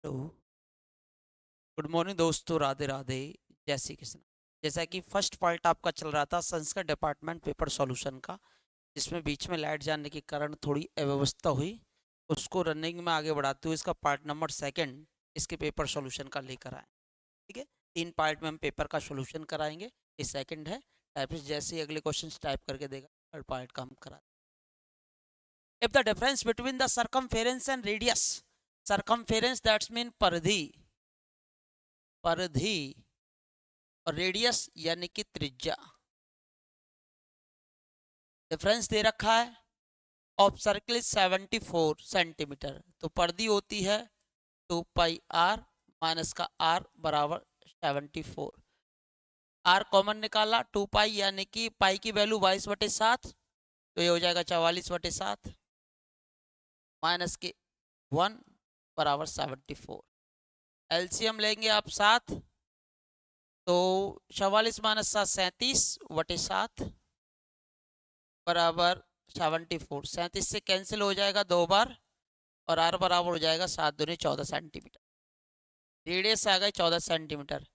Hello, good morning दोस्तों, राधे राधे, जय श्री कृष्ण। जैसा कि फर्स्ट पार्ट आपका चल रहा था संस्कृत डिपार्टमेंट पेपर सॉल्यूशन का, जिसमें बीच में लाइट जाने के कारण थोड़ी अव्यवस्था हुई, उसको रनिंग में आगे बढ़ाते हुए इसका पार्ट नंबर सेकंड इसके पेपर सॉल्यूशन का लेकर आए। ठीक है, 3 पार्ट में हम पेपर का सॉल्यूशन कराएंगे। ये सेकंड है। टाइपिस्ट जैसे ही अगले क्वेश्चन टाइप करके देगा, थर्ड पार्ट का हम करा। If the difference between the circumference and radius, circumference that's mean परिधि, परिधि और रेडियस यानी कि त्रिज्या, डिफरेंस दे रखा है। ऑफ सर्कल 74 सेंटीमीटर, तो परिधि होती है 2 पाई आर माइनस का आर बराबर 74। आर कॉमन निकाला, 2 पाई यानी कि पाई की वैल्यू 22/7, तो ये हो जाएगा 44/7 माइनस के 1 बराबर 74। एलसीएम लेंगे आप 7, तो 44 माइनस 7 37/7 बराबर 74। 37 से कैंसिल हो जाएगा 2 बार, और आर बराबर हो जाएगा 7 दूनी 14 सेंटीमीटर। रेडियस आ गए 14 सेंटीमीटर।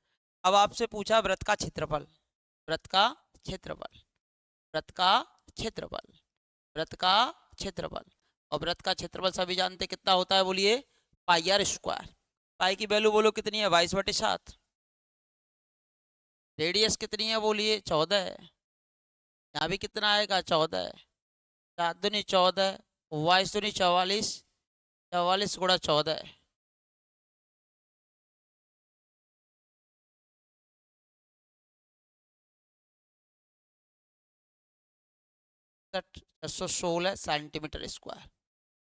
अब आपसे पूछा वृत्त का क्षेत्रफल, वृत्त का क्षेत्रफल, वृत्त का क्षेत्रफल, वृत्त का क्षेत्रफल। और वृत्त का क्षेत्रफल सभी जानते कितना होता है, बोलिए पाई आर स्क्वायर। पाई की वैल्यू बोलो कितनी है, 22/7। रेडियस कितनी है, बोलिए 14 है। यहाँ भी कितना आएगा, 14 है। 7 दूनी 14, 22 दूनी 44, 44 गुणा 14 है। 616 सेंटीमीटर स्क्वायर,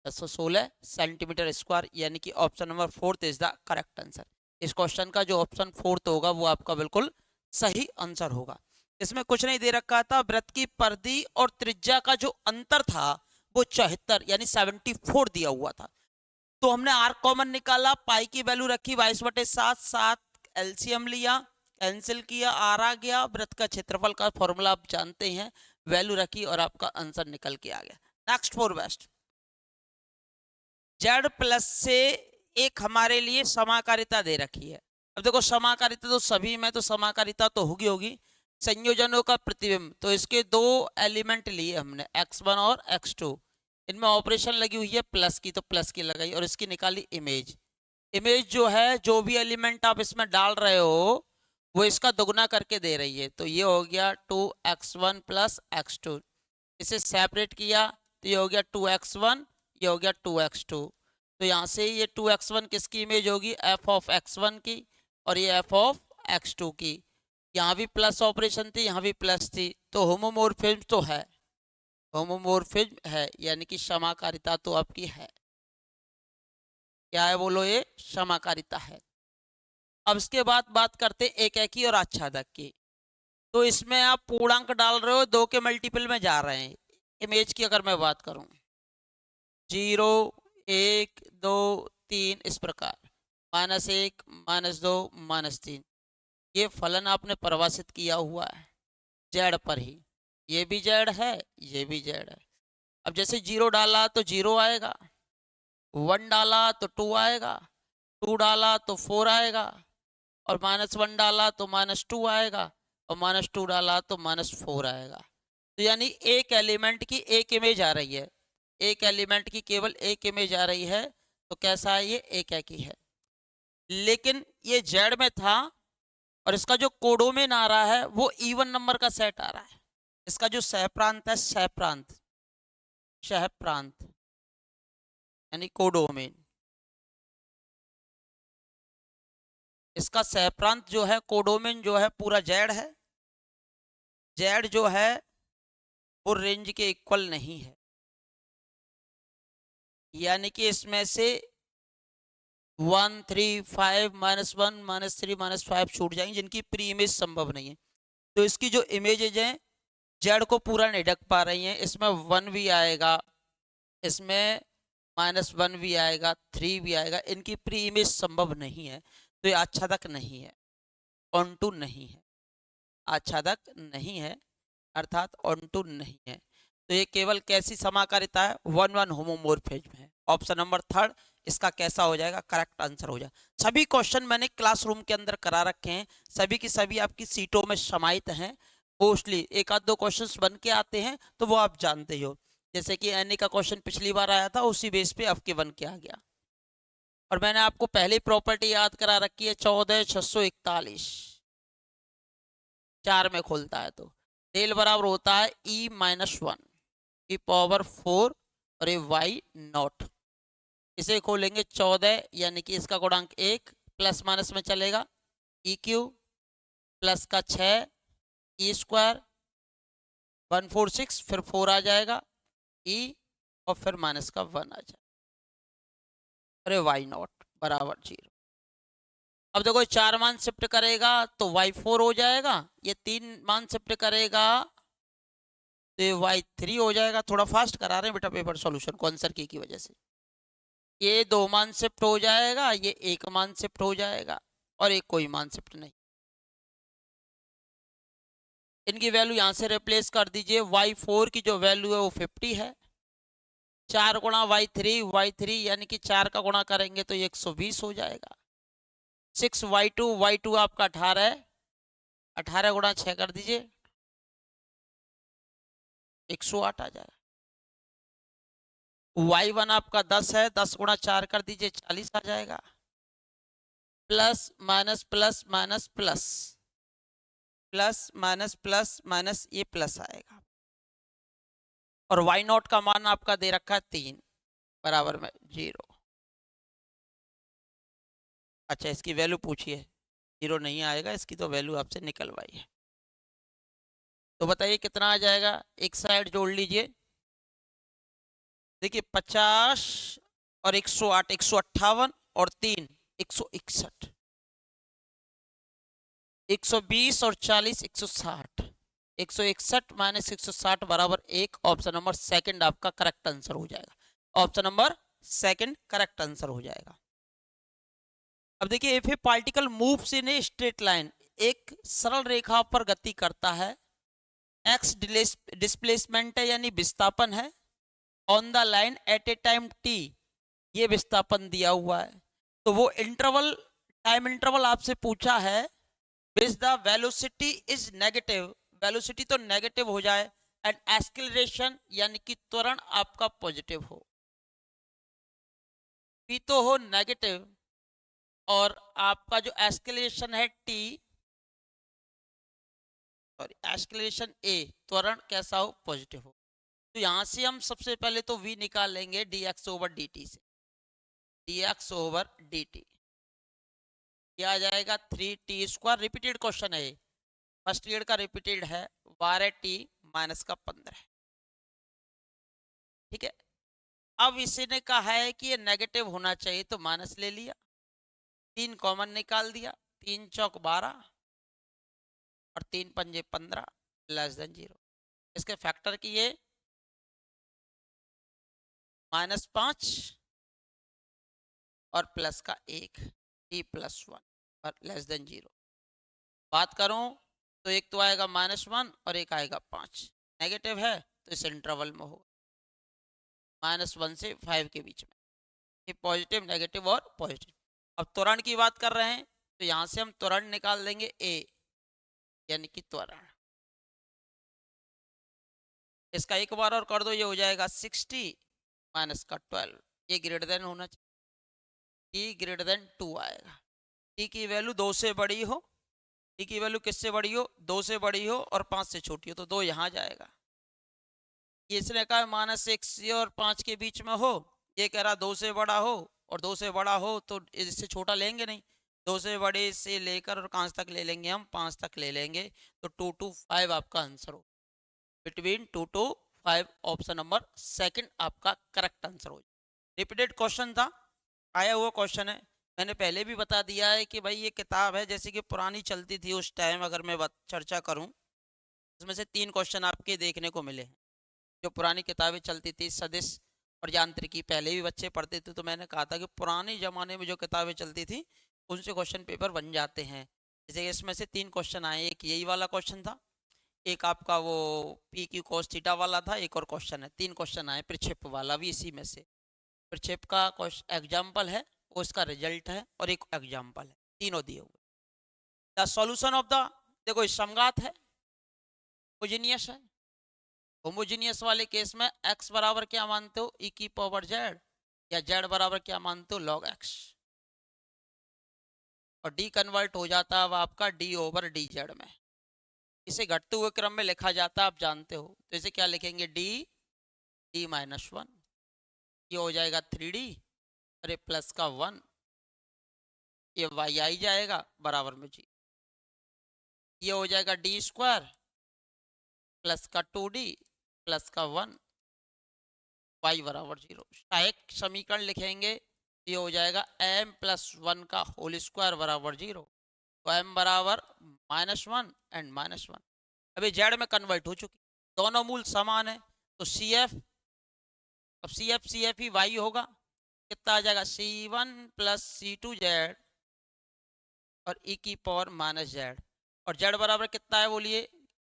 616 सेंटीमीटर स्क्वायर, यानी कि option number 4 is the correct answer. इस क्वेश्चन का जो ऑप्शन 4 होगा वो आपका बिल्कुल सही आंसर होगा। इसमें कुछ नहीं दे रखा था, वृत्त की परिधि और त्रिज्या का जो अंतर था वो 74 यानी 74 दिया हुआ था। तो हमने आर कॉमन निकाला, पाई की वैल्यू रखी 22/7, 7 एलसीएम लिया, कैंसिल किया, आर आ गया। वृत्त का क्षेत्रफल का फॉर्मूला आप जानते हैं, वैल्यू रखी और आपका आंसर निकल के आ गया। Next for best, Z plus से एक हमारे लिए समाकारिता दे रखी है। अब देखो समाकारिता तो सभी में, तो समाकारिता तो होगी होगी। संयोजनों का प्रतिबिंब, तो इसके दो एलिमेंट लिए हमने, x1 और x2। इनमें ऑपरेशन लगी हुई है प्लस की, तो प्लस की लगाई और इसकी निकाली इमेज। इमेज जो है, जो भी एलिमेंट आप इसमें डाल रहे हो वो इसका दोगुना करके दे रही है। तो ये हो गया 2x1 प्लस x2। इसे सेपरेट किया तो ये हो गया 2x1, ये हो गया 2x2। तो यहाँ से ये 2x1 किसकी इमेज होगी, f ऑफ x1 की, और ये f ऑफ x2 की। यहाँ भी प्लस ऑपरेशन थी, यहाँ भी प्लस थी, तो होमोमोर्फिज्म तो है, होमोमोर्फिज्म है, यानी कि समाकारिता तो आपकी है। क्या है बोलो, ये समाकारिता है। अब इसके बाद बात करते हैं एक एकी और आच्छादक की। तो इसमें आप पूर्णांक डाल रहे हो, 2 के मल्टीपल में जा रहे हैं। इमेज की अगर मैं बात करूं, 0 1 2 3 इस प्रकार, -1 -2 -3, ये फलन आपने परिभाषित किया हुआ है जेड पर ही। ये भी जेड है, ये भी जेड है। अब जैसे 0 डाला तो 0 आएगा, 1 डाला तो 2 आएगा, 2 डाला तो 4 आएगा, और -1 डाला तो -2 आएगा, और -2 डाला तो -4 आएगा। तो यानी एक एलिमेंट की एक इमेज आ रही है, एक एलिमेंट की केवल एक इमेज आ रही है। तो कैसा है, ये एक ही है। लेकिन ये जेड में था, और इसका जो कोडोमेन आ रहा है वो इवन नंबर का सेट आ रहा है। इसका जो सहप्रांत है, सहप्रांत, सहप्रांत यानी कोडोमेन, इसका सहप्रांत जो है, कोडोमेन जो है पूरा जेड है। जेड जो है वो रेंज के इक्वल नहीं है, यानी कि इसमें से 1 3 5 -1 -3 -5 छूट जाएंगे, जिनकी प्री इमेज संभव नहीं है। तो इसकी जो इमेजेज हैं जेड को पूरा नहीं ढक पा रही हैं। इसमें 1 भी आएगा, इसमें -1 भी आएगा, 3 भी आएगा, इनकी प्री इमेज संभव नहीं है। तो ये आच्छादक नहीं है, ऑनटू नहीं है, आच्छादक नहीं है, अर्थात ऑनटू नहीं है। तो ये केवल कैसी समाकारिता है, 1 1 होमोमोर्फिज्म है। ऑप्शन नंबर 3 इसका कैसा हो जाएगा, करेक्ट आंसर हो जाएगा। सभी क्वेश्चन मैंने क्लासरूम के अंदर करा रखे हैं, सभी की सभी आपकी सीटों में समाहित हैं। मोस्टली एक आध दो क्वेश्चंस बन के आते हैं तो वो आप जानते ही हो, जैसे कि एनए का क्वेश्चन पिछली बार आया था, उसी बेस पे आपके बन के आ गया। और मैंने आपको पहले प्रॉपर्टी याद करा रखी है 14,641, 4 में खोलता है तो डेल बराबर होता है E-1 की पावर 4 और ये वाई नॉट। इसे खोलेंगे 14 यानी कि इसका गुणांक 1, प्लस माइनस में चलेगा, EQ प्लस का 6 E² 146, फिर 4 आ जाएगा E और फिर माइनस का 1 आ जाएगा, अरे वाई नॉट बराबर 0। अब देखो 4 मान शिफ्ट करेगा तो y4 हो जाएगा, ये 3 मान शिफ्ट करेगा तो ये y3 हो जाएगा। थोड़ा फास्ट करा रहे हैं बेटा पेपर सॉल्यूशन को आंसर की वजह से। ये 2 मान शिफ्ट हो जाएगा, ये 1 मान शिफ्ट हो जाएगा और एक कोई मान शिफ्ट नहीं। इनकी वैल्यू यहां से रिप्लेस कर दीजिए, y4 की जो वैल्यू है वो 50 है, 4 गुणा y3 यानी कि 4 का गुणा करेंगे तो ये 120 हो जाएगा। 6y2 आपका 18 है, 18 गुणा 6 कर दीजिए 108 आ जाएगा। y1 आपका 10 है, 10 गुणा 4 कर दीजिए 40 आ जाएगा। Plus minus plus minus plus, plus minus plus minus, ये प्लस आएगा। और y0 का मान आपका दे रखा है 3 बराबर में 0। अच्छा इसकी वैल्यू पूछिए, 0 नहीं आएगा, इसकी तो वैल्यू आपसे निकलवाई है। तो बताइए कितना आ जाएगा, एक साइड जोड़ लीजिए, देखिए 50 और 108, 158 और 3 161, 120 और 40 160, 161 माइनस 160 बराबर 1। ऑप्शन नंबर सेकंड आपका करेक्ट आंसर हो जाएगा, option number second correct answer हो जाएगा। अब देखिए if A particle moves in a straight line, एक सरल रेखा पर गति करता है, एक्स डिस्प्लेसमेंट है यानी विस्थापन है, on the line at A time T, ये विस्थापन दिया हुआ है, तो वो इंटरवल टाइम इंटरवल आपसे पूछा है which the velocity is negative, velocity तो नेगेटिव हो जाए, एंड एक्सेलरेशन यानी कि त्वरण आपका पॉजिटिव हो, पी तो हो नेगेटिव और आपका जो एक्सेलरेशन है टी, सॉरी एक्सेलरेशन ए, त्वरण कैसा हो, पॉजिटिव हो। तो यहां से हम सबसे पहले तो v निकाल लेंगे dx ओवर dt से, dx ओवर dt क्या आ जाएगा 3t², रिपीटेड क्वेश्चन है, फर्स्ट ईयर का रिपीटेड है, 12t माइनस का 15, ठीक है। अब इसी ने कहा है कि ये नेगेटिव होना चाहिए तो माइनस ले लिया, 3 कॉमन निकाल दिया, 3 चौक 12 और 3 पंजे 15 लेस देन 0, इसके फैक्टर किए -5 और प्लस का 1 t+1 और लेस देन 0। बात करूं तो एक तो आएगा -1 और एक आएगा 5, नेगेटिव है तो इस इंटरवल में होगा -1 से 5 के बीच में, ये पॉजिटिव नेगेटिव और पॉजिटिव। अब त्वरण की बात कर रहे हैं तो यहां से हम त्वरण निकाल देंगे a यानी कि त्वरण, इसका एक बार और कर दो, ये हो जाएगा 60 माइनस का 12, ये ग्रेटर देन होना चाहिए, t ग्रेटर देन 2 आएगा, t की वैल्यू 2 से बड़ी हो, t की वैल्यू किससे बड़ी हो, 2 से बड़ी हो और 5 से छोटी हो, तो 2 यहाँ जाएगा। ये इसने कहा -1 से और 5 के बीच में हो, ये कह रहा 2 से बड़ा हो, और 2 से बड़ा हो तो इससे छोटा लेंगे नहीं, 2 से बड़े से लेकर और कहाँ तक ले लेंगे हम, 5 तक ले लेंगे, तो 2 to 5 आपका आंसर हो, between 2 to 5 option number second आपका करेक्ट आंसर हो। रिपीटेड क्वेश्चन था, आया हुआ क्वेश्चन है, मैंने पहले भी बता दिया है कि भाई ये किताब है जैसे कि पुरानी चलती थी उस टाइम, अगर मैं चर्चा करूं उसमें से 3 क्वेश्चन आपके देखने को मिले हैं, जो पुरानी किताबें चलती थी सदिश और यांत्रिकी, पहले भी बच्चे पढ़ते थे, तो मैंने कहा था कि पुराने ज़माने में जो किताबें चलती थी उनसे क्वेश्चन पेपर बन जाते हैं। जैसे इसमें से 3 क्वेश्चन आए, एक यही वाला क्वेश्चन था, एक आपका वो पी क्यू cos थीटा वाला था, एक और क्वेश्चन है, 3 क्वेश्चन आए, प्रक्षेप वाला भी इसी में से। फिर चिप का एग्जाम्पल है, वो इसका रिजल्ट है, और एक एग्जाम्पल है, तीनों दिए हुए। द सॉल्यूशन ऑफ द, देखो समघात है, होमोजेनियस है। होमोजेनियस वाले केस में x बराबर क्या मानते हो, e की पावर z, या z बराबर क्या मानते हो, log x, और d कन्वर्ट हो जाता है अब आपका d ओवर डी जेड में। इसे घटते हुए क्रम में लिखा जाता है, आप जानते हो, तो इसे क्या लिखेंगे, d -1, ये हो जाएगा 3d, अरे प्लस का 1, ये y आई जाएगा बराबर में जी, ये हो जाएगा d² प्लस का 2d प्लस का 1, y बराबर 0। एक समीकरण लिखेंगे, ये हो जाएगा m+1 का होल स्क्वायर बराबर 0, तो m बराबर -1 एंड -1। अभी जेड में कन्वर्ट हो चुकी, दोनों मूल समान है, तो CF, अब CF ही y होगा, कितना आ जाएगा, C1 + C2z और e की पावर -z, और z बराबर कितना है बोलिए,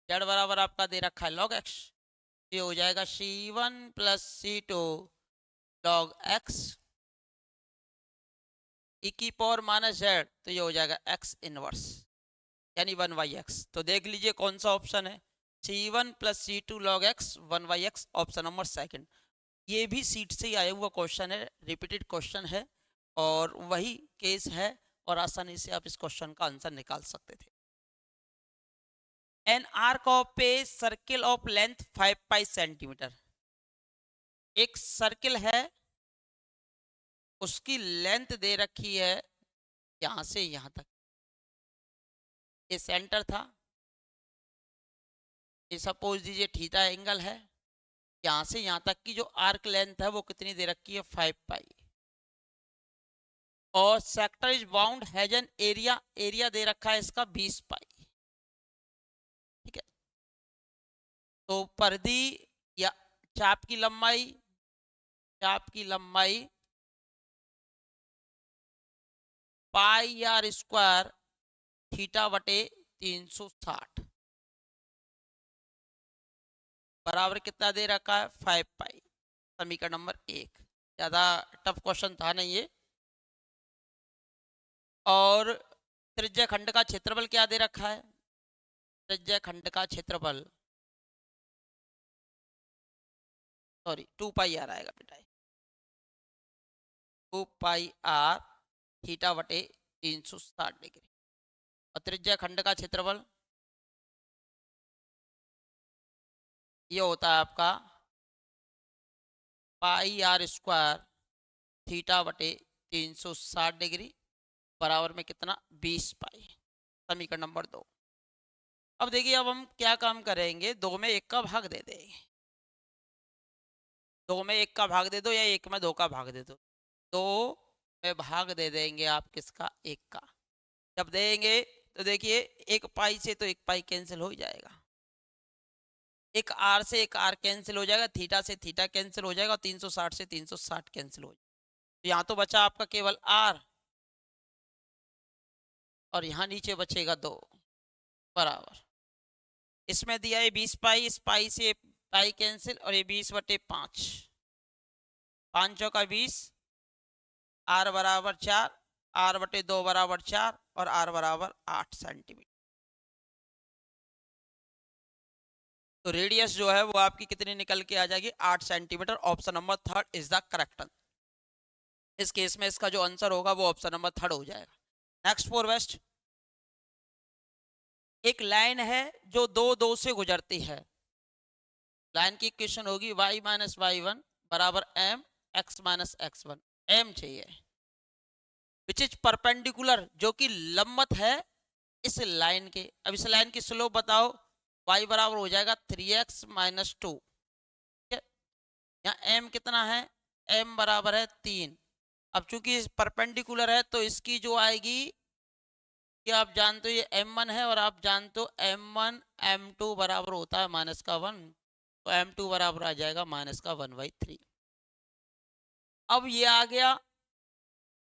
z बराबर आपका दे रखा है log x, ये हो जाएगा C1 + C2 log x, e की पावर -z, तो ये हो जाएगा x इनवर्स, यानी 1/x। तो देख लीजिए कौन सा ऑप्शन है, C1 + C2 log x 1/x, option number second. ये भी सीट से ही आया हुआ क्वेश्चन है, रिपीटेड क्वेश्चन है, और वही केस है, और आसानी से आप इस क्वेश्चन का आंसर निकाल सकते थे। An arc of a circle of length 5 pi centimetre, एक सर्किल है, उसकी लेंथ दे रखी है यहां से यहां तक, ये सेंटर था, ये सपोज दीजिए थीटा एंगल है, यहां से यहां तक की जो आर्क लेंथ है वो कितनी दे रखी है, 5 पाई, और sector is bound has an area, area दे रखा है इसका 20 पाई, ठीक है। तो परिधि या चाप की लंबाई, चाप की लंबाई πr² थीटा बटे 360 बराबर कितना दे रखा है, 5 पाई, समीकरण नंबर 1। ज्यादा टफ क्वेश्चन था नहीं ये। और त्रिज्या खंड का क्षेत्रफल क्या दे रखा है, त्रिज्या खंड का क्षेत्रफल, सॉरी 2 पाई आर आएगा बेटा, 2 पाई आर थीटा बटे 360 डिग्री, और त्रिज्या खंड का क्षेत्रफल ये होता है आपका πr² थीटा बटे 360 डिग्री बराबर में कितना, 20 पाई, समीकरण नंबर 2। अब देखिए, अब हम क्या काम करेंगे, 2 में 1 का भाग दे देंगे, 2 में 1 का भाग दे दो, या 1 में 2 का भाग दे दो, 2 में भाग दे देंगे आप किसका, 1 का। जब देंगे तो देखिए 1 पाई से तो 1 पाई कैंसिल हो जाएगा, एक आर से एक आर कैंसिल हो जाएगा, थीटा से थीटा कैंसिल हो जाएगा, 360 से 360 कैंसिल हो जाएगा, तो यहाँ तो बचा आपका केवल आर, और यहाँ नीचे बचेगा 2 बराबर, इसमें दिया है 20 पाई, इस पाई से पाई कैंसिल, और ये 20/5, 5 चौका 20, आर बराबर 4, r/2 बराबर 4, और आर बराबर 8 सेंटीमीटर। तो रेडियस जो है वो आपकी कितनी निकल के आ जाएगी, 8 centimetre. Option number 3 is the correct answer. इस केस में इसका जो आंसर होगा वो ऑप्शन नंबर 3 हो जाएगा। नेक्स्ट फॉर वेस्ट, एक लाइन है जो 2 से गुजरती है, लाइन की इक्वेशन होगी y - y1 बराबर m x - x1, m चाहिए, विच इज परपेंडिकुलर, जो कि लंबवत है इस लाइन के। अब इस लाइन की स्लोप बताओ, y बराबर हो जाएगा 3x - 2, ठीक है। यहाँ m कितना है, m बराबर है 3। अब चूंकि परपेंडिकुलर है तो इसकी जो आएगी, कि आप जानते हो ये m1 है, और आप जानते हो m1 m2 बराबर होता है -1, तो m2 बराबर आ जाएगा -1/3। अब ये आ गया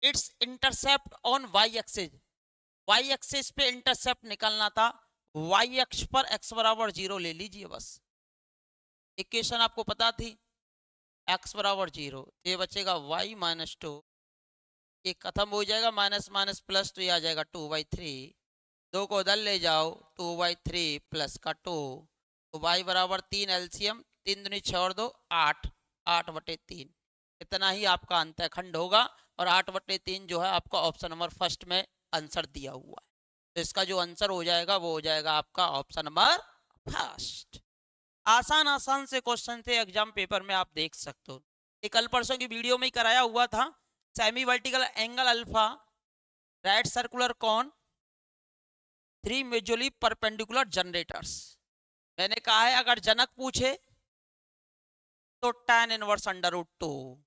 it's intercept on y axis, y axis पे इंटरसेप्ट निकलना था, y अक्ष पर x बराबर 0 ले लीजिए बस। इक्वेशन आपको पता थी, x बराबर 0, ये बचेगा y माइनस 2, ये खत्म हो जाएगा, माइनस माइनस प्लस, तो ये आ जाएगा 2/3, 2 को उधर ले जाओ, 2/3 प्लस का 2, तो y बराबर 3, एलसीएम 3 दूनी 6 और 2 8, 8/3, इतना ही आपका अंतःखंड होगा। और 8/3 जो है आपका ऑप्शन नंबर फर्स्ट में आंसर दिया हुआ है, तो इसका जो आंसर हो जाएगा वो हो जाएगा आपका ऑप्शन नंबर फर्स्ट। आसान आसान से क्वेश्चन थे, एग्जाम पेपर में आप देख सकते हो। ये कल परसों की वीडियो में ही कराया हुआ था। Semi vertical angle alpha, right circular cone, 3 majorly perpendicular generators. मैंने कहा है अगर जनक पूछे तो tan इनवर्स अंडर रूट 2,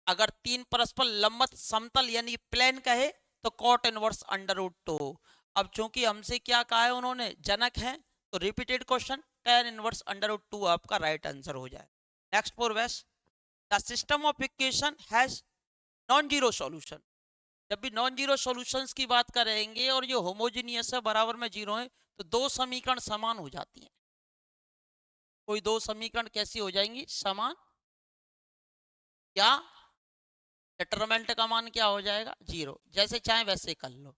अगर 3 परस्पर लंबवत समतल यानी प्लेन कहे तो cot इनवर्स अंडर रूट 2। अब चूंकि हमसे क्या कहा है उन्होंने, जनक है, तो repeated question, tan inverse under root 2 आपका राइट आंसर हो जाए। Next for west, the system of equation has non zero solution. जब भी नॉन जीरो सॉल्यूशंस की बात करेंगे और ये होमोजीनियस है, बराबर में जीरो है, तो दो समीकरण समान हो जाती हैं। कोई दो समीकरण कैसी हो जाएंगी, समान, क्या डिटरमिनेंट का मान क्या हो जाएगा, 0, जैसे चाहे वैसे कर लो।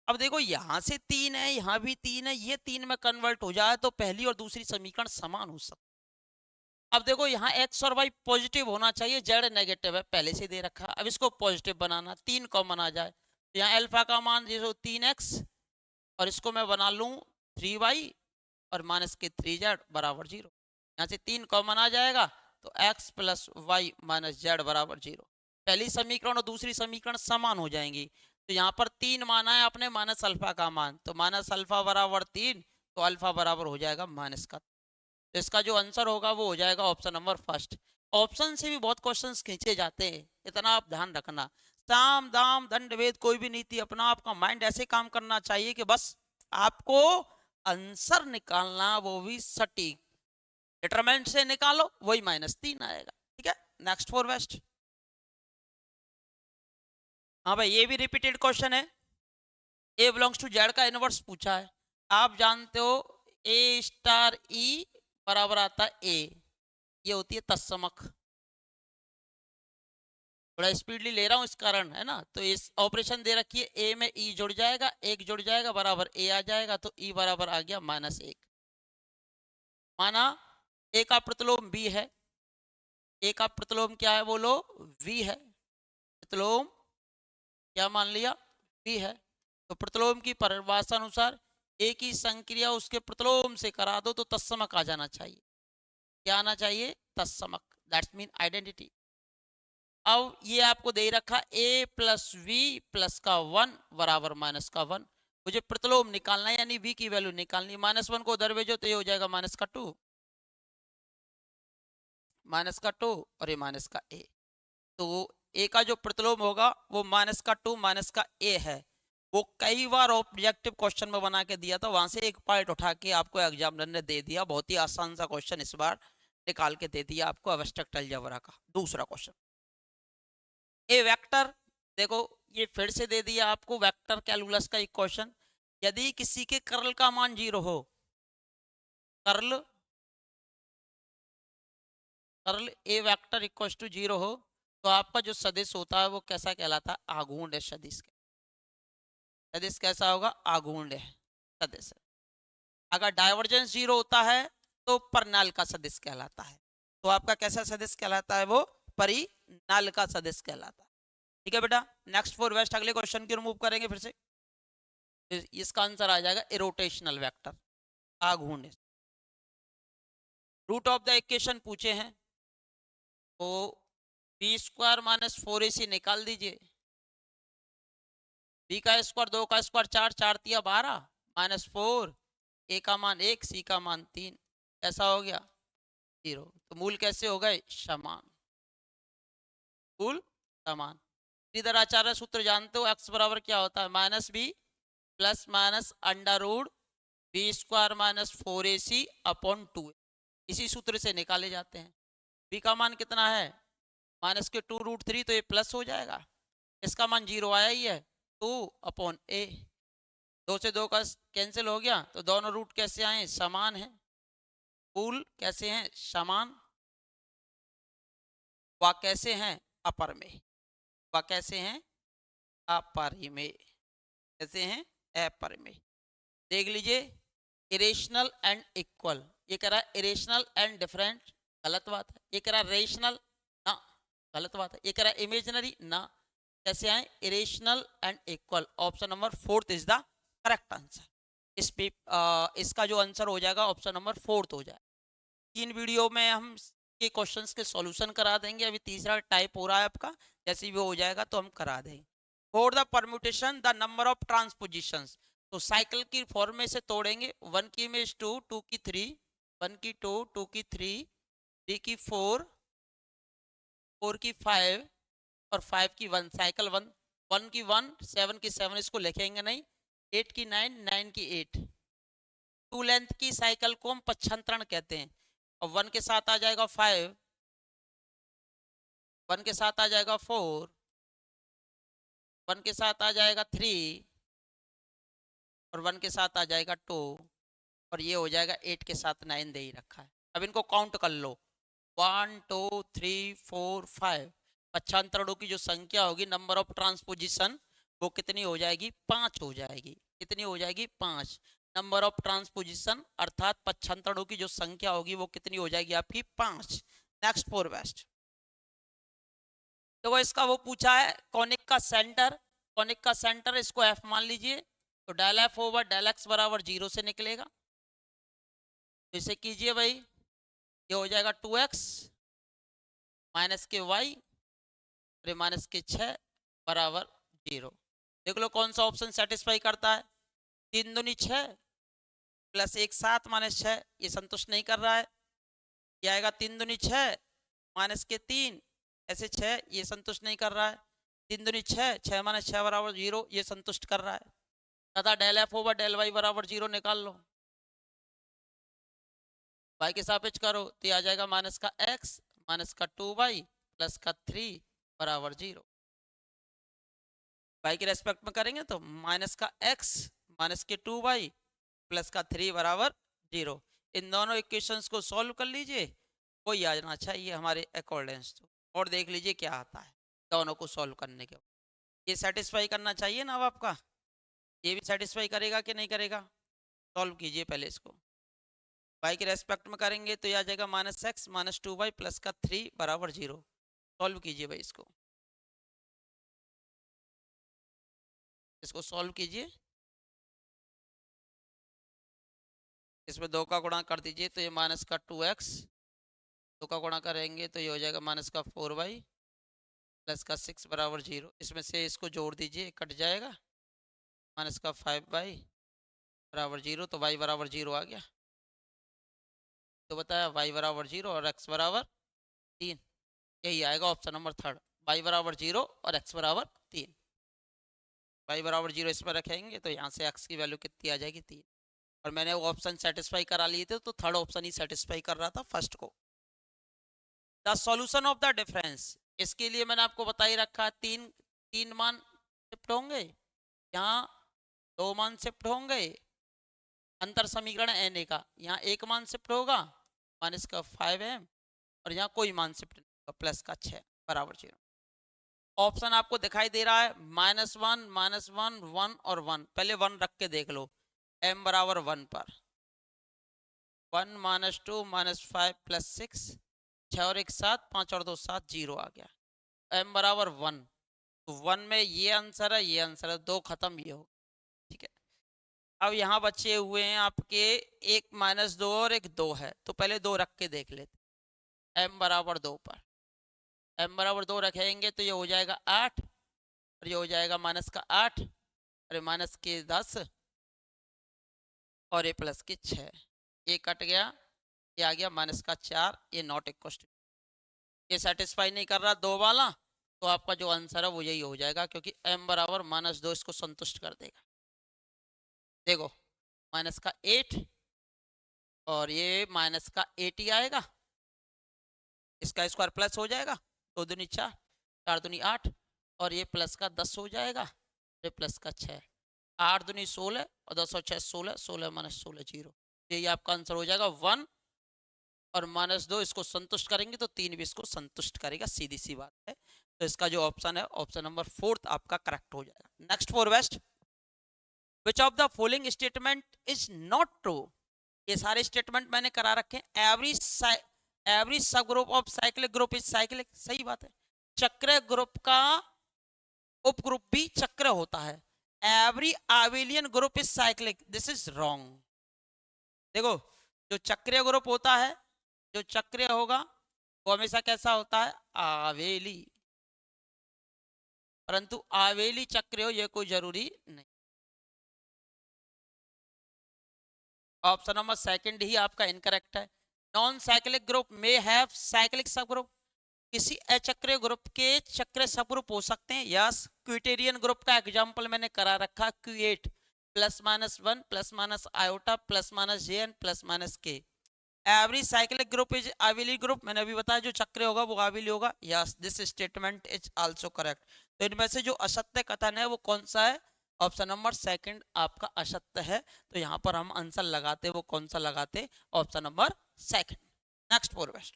अब देखो यहाँ से 3 है, यहाँ भी 3 है, ये 3 में कन्वर्ट हो जाए तो पहली और दूसरी समीकरण समान हो सकती। अब देखो यहाँ x और y पॉजिटिव होना चाहिए, z नेगेटिव है, पहले से दे रखा है। अब इसको पॉजिटिव बनाना, 3 कॉमन आ जाए, तो यहाँ अल्फा का मान जो 3x, और इसको मैं बना लूँ 3y और माइनस के 3z बराबर 0। यहाँ से 3 कॉमन आ जाएगा, तो x plus y minus z बराबर 0। पहली समीकरण और दूसरी समीकरण समान हो जाएंगी। तो यहाँ पर 3 माना है आपने माइनस अल्फा का मान, तो माइनस अल्फा बराबर 3, तो अल्फा बराबर हो जाएगा माइनस का। तो इसका जो आंसर होगा वो हो जाएगा ऑप्शन नंबर फर्स्ट। ऑप्शन से भी बहुत क्वेश्चंस खींचे जाते हैं, इतना आप ध्यान रखना। साम दाम दंड भेद कोई भी नीति अपना, आपका माइंड ऐसे काम करना चाहिए कि बस आपको आंसर निकालना, वो भी सटीक, डिटरमिनेंट से निकालो, वही -3 आएगा। ठीक है, नेक्स्ट फॉर वेस्ट। हाँ भाई, ये भी रिपीटेड क्वेश्चन है। ए बिलोंग्स टू जेड का इनवर्स पूछा है। आप जानते हो ए स्टार ई बराबर आता है ए, ये होती है तत्समक। थोड़ा स्पीडली ले रहा हूँ इस कारण, है ना। तो इस ऑपरेशन दे रखी है, ए में ई जुड़ जाएगा, एक जुड़ जाएगा, बराबर ए आ जाएगा, तो ई बराबर आ गया -1। माना ए का प्रतिलोम बी है, ए का प्रतिलोम क्या है बोलो, वी है। प्रतिलोम क्या मान लिया, वी है। तो प्रतिलोम की परिभाषा अनुसार ए की संक्रिया उसके प्रतिलोम से करा दो तो तत्समक आ जाना चाहिए। क्या आना चाहिए, तत्समक, दैट्स मीन आइडेंटिटी। अब ये आपको दे रखा a प्लस वी प्लस का 1 बराबर माइनस का 1। मुझे प्रतिलोम निकालना है, यानी v की वैल्यू निकालनी है। -1 को उधर भेजो तो ये हो जाएगा माइनस का 2, माइनस का 2 और ये माइनस का a। तो a का जो प्रतिलोम होगा वो माइनस का 2 माइनस का a है। वो कई बार ऑब्जेक्टिव क्वेश्चन में बना के दिया था, वहां से एक पार्ट उठा के आपको एग्जामिनर ने दे दिया। बहुत ही आसान सा क्वेश्चन इस बार निकाल के दे दिया आपको, एब्स्ट्रैक्ट अलजेब्रा का दूसरा क्वेश्चन। ए वेक्टर, देखो ये फिर से दे दिया आपको वेक्टर कैलकुलस का एक क्वेश्चन। यदि किसी के कर्ल का मान 0 हो, curl curl a vector equal to 0 हो, तो आपका जो सदिश होता है वो कैसा कहलाता है, आघूर्ण सदिश। सदिश कैसा होगा, आघूर्ण सदिश। अगर डाइवर्जेंस 0 होता है तो परिनाल का सदिश कहलाता है। तो आपका कैसा सदिश कहलाता है, वो परिनाल का सदिश कहलाता है। ठीक है बेटा, नेक्स्ट फॉर वेस्ट अगले क्वेश्चन की रिमूव करेंगे फिर से। इसका आंसर आ जाएगा इरोटेशनल वेक्टर, आघूर्ण। रूट ऑफ द इक्वेशन पूछे हैं, तो b² माइनस 4ac निकाल दीजिए। b का स्क्वायर 2 का स्क्वायर 4, 4 तिया 12 -4, a का मान 1, c का मान 3, ऐसा हो गया 0। तो मूल कैसे हो गए, समान, मूल समान। इधर आचार्य सूत्र जानते हो, x बराबर क्या होता है, -b plus minus under root b² minus 4ac upon 2, इसी सूत्र से निकाले जाते हैं। b का मान कितना है, -2√3, तो ये प्लस हो जाएगा। इसका मान 0 आया ही है, 2/a। 2 से 2 का कैंसिल हो गया, तो दोनों रूट कैसे आए, समान है, मूल कैसे हैं, समान। वह कैसे हैं अपर में, वह कैसे हैं अपर में, कैसे हैं अपर में। देख लीजिए इरेशनल एंड इक्वल, ये कह रहा है इरेशनल एंड डिफरेंट, गलत बात है। ये कह रहा है रेशनल, ना गलत बात है। ये कह रहा है इमेजिनरी, ना। कैसे आए irrational and equal, option number 4 is the correct answer. इसका जो आंसर हो जाएगा ऑप्शन नंबर 4 हो जाएगा। 3 वीडियो में हम के क्वेश्चंस के सॉल्यूशन करा देंगे, अभी तीसरा टाइप हो रहा है आपका, जैसे भी हो जाएगा तो हम करा देंगे। For the permutation the number of transpositions, तो साइकिल की फॉर्म में से तोड़ेंगे। 1 की इमेज 2, 2 की 3, 1 की 2, 2 की 3, 3 की 4, 4 की 5 और 5 की 1, साइकिल 1, 1 की 1, 7 की 7, इसको लिखेंगे नहीं। 8 की 9, 9 की 8। टू लेंथ की साइकिल को हम पच्छांतरण कहते हैं। और 1 के साथ आ जाएगा 5, 1 के साथ आ जाएगा 4, 1 के साथ आ जाएगा 3 और 1 के साथ आ जाएगा 2 और ये हो जाएगा 8 के साथ 9 दे ही रखा है। अब इनको काउंट कर लो, 1 2 3 4 5। पच्छांतरणों की जो संख्या होगी नंबर ऑफ ट्रांसपोजिशन, वो कितनी हो जाएगी 5 हो जाएगी। कितनी हो जाएगी 5। नंबर ऑफ ट्रांसपोजिशन अर्थात पच्छांतरणों की जो संख्या होगी वो कितनी हो जाएगी आपकी 5। नेक्स्ट फोर बेस्ट, तो इसका वो पूछा है कॉनिक का सेंटर, कॉनिक का सेंटर इसको एफ मान लीजिए, तो del f over del x बराबर 0 से निकलेगा। तो इसे कीजिए भाई, ये हो जाएगा 2x माइनस के वाई और माइनस के 6 बराबर 0। देख लो कौन सा ऑप्शन सेटिस्फाई करता है। 3 दूनी 6 प्लस 1 7 माइनस 6, ये संतुष्ट नहीं कर रहा है। ये आएगा 3 दूनी 6 माइनस के 3 ऐसे 6, ये संतुष्ट नहीं कर रहा है। 3 दूनी 6, 6 माइनस 6 बराबर 0, ये संतुष्ट कर रहा है। तथा del f over del y बराबर 0 निकाल लो, वाई के सापेक्ष करो तो ये आ जाएगा माइनस का x माइनस का 2y प्लस का 3 बराबर 0। वाई के रेस्पेक्ट में करेंगे तो माइनस का x माइनस के 2y प्लस का 3 बराबर 0। इन दोनों इक्वेशंस को सॉल्व कर लीजिए, वही आ जाना चाहिए हमारे अकॉर्डेंस तो। और देख लीजिए क्या आता है दोनों को सॉल्व करने के बाद। ये सेटिस्फाई करना चाहिए ना अब आपका, ये भी सेटिस्फाई करेगा कि नहीं करेगा। सॉल्व कीजिए पहले इसको, वाई के रेस्पेक्ट में करेंगे तो ये आ जाएगा minus x minus 2y plus का 3 बराबर 0। सॉल्व कीजिए भाई इसको, इसको सॉल्व कीजिए। इसमें 2 का गुणा कर दीजिए तो ये माइनस का 2x, 2 का गुणा करेंगे तो ये हो जाएगा माइनस का 4y प्लस का 6 बराबर 0। इसमें से इसको जोड़ दीजिए, कट जाएगा, माइनस का 5y बराबर 0, तो y बराबर 0 आ गया। तो बताया y बराबर 0 और x बराबर 3, यही आएगा ऑप्शन नंबर 3, y बराबर 0 और x बराबर 3। y बराबर 0 इसमें रखेंगे तो यहाँ से x की वैल्यू कितनी आ जाएगी 3। और मैंने वो ऑप्शन सेटिस्फाई करा लिए थे तो थर्ड ऑप्शन ही सेटिस्फाई कर रहा था फर्स्ट को। The solution of the difference, इसके लिए मैंने आपको बता ही रखा है, तीन मान शिफ्ट होंगे, यहाँ 2 मान शिफ्ट होंगे। अंतर समीकरण एन ए का, यहाँ 1 मान शिफ्ट होगा माइनस का 5m और यहाँ कोई मान शिफ्ट नहीं होगा प्लस का 6 बराबर 0। ऑप्शन आपको दिखाई दे रहा है -1 -1 1 और 1। पहले 1 रख के देख लो, m बराबर 1 पर 1 -2 -5 प्लस 6, 6 और 1 7, 5 और 2 7, 0 आ गया। m बराबर 1, तो 1 में ये आंसर है, ये आंसर है, 2 खत्म, ये हो, ठीक है। अब यहाँ बचे हुए हैं आपके 1 -2 और एक 2 है, तो पहले 2 रख के देख लेते। m बराबर 2 पर m बराबर 2 रखेंगे तो ये हो जाएगा 8 और ये हो जाएगा माइनस का 8 और माइनस के 10 और ये प्लस के 6, ये कट गया, ये आ गया माइनस का 4, ये नॉट इक्वल टू, ये सेटिस्फाई नहीं कर रहा 2 वाला, तो आपका जो आंसर है वो यही हो जाएगा, क्योंकि m बराबर -2 इसको संतुष्ट कर देगा। देखो माइनस का 8 और ये माइनस का 8 ही आएगा, इसका स्क्वायर प्लस हो जाएगा, 2 दूनी 4, 4 दूनी 8 और ये प्लस का 10 हो जाएगा, ये प्लस का 6, 8 दूनी 16 और 10 और 6 16, 16 माइनस 16 0। यही आपका आंसर हो जाएगा 1 और -2 इसको संतुष्ट करेंगे तो 3 भी इसको संतुष्ट करेगा, सीधी सी बात है। तो इसका जो ऑप्शन है, ऑप्शन नंबर 4 आपका करेक्ट हो जाएगा। Next for west, which of the following statement is not true. ये सारे स्टेटमेंट मैंने करा रखे हैं। Every subgroup of cyclic group is cyclic, सही बात है। चक्र ग्रुप का उप ग्रुप भी चक्र होता है। Every abelian group is cyclic, this is wrong. देखो, जो चक्रीय ग्रुप होता है, जो चक्रीय होगा वो हमेशा कैसा होता है, आवेली। परंतु आवेली चक्रीय हो ये कोई जरूरी नहीं। ऑप्शन नंबर सेकंड ही आपका इनकरेक्ट है। नॉन साइक्लिक ग्रुप में हैव साइक्लिक सब ग्रुप, किसी अचक्रीय ग्रुप के चक्रीय सब ग्रुप हो सकते हैं। यस, क्विटेरियन ग्रुप का एग्जांपल मैंने करा रखा, Q8 +-1 +- iota +-JN +-K। Every cyclic group is आविली ग्रुप, मैंने अभी बताया जो चक्र होगा वो आविली होगा। Yes, this statement is also correct. तो इनमें से जो असत्य कथन है वो कौन सा है, ऑप्शन नंबर सेकंड आपका असत्य है। तो यहाँ पर हम आंसर लगाते, वो कौन सा लगाते, option number second. Next for west,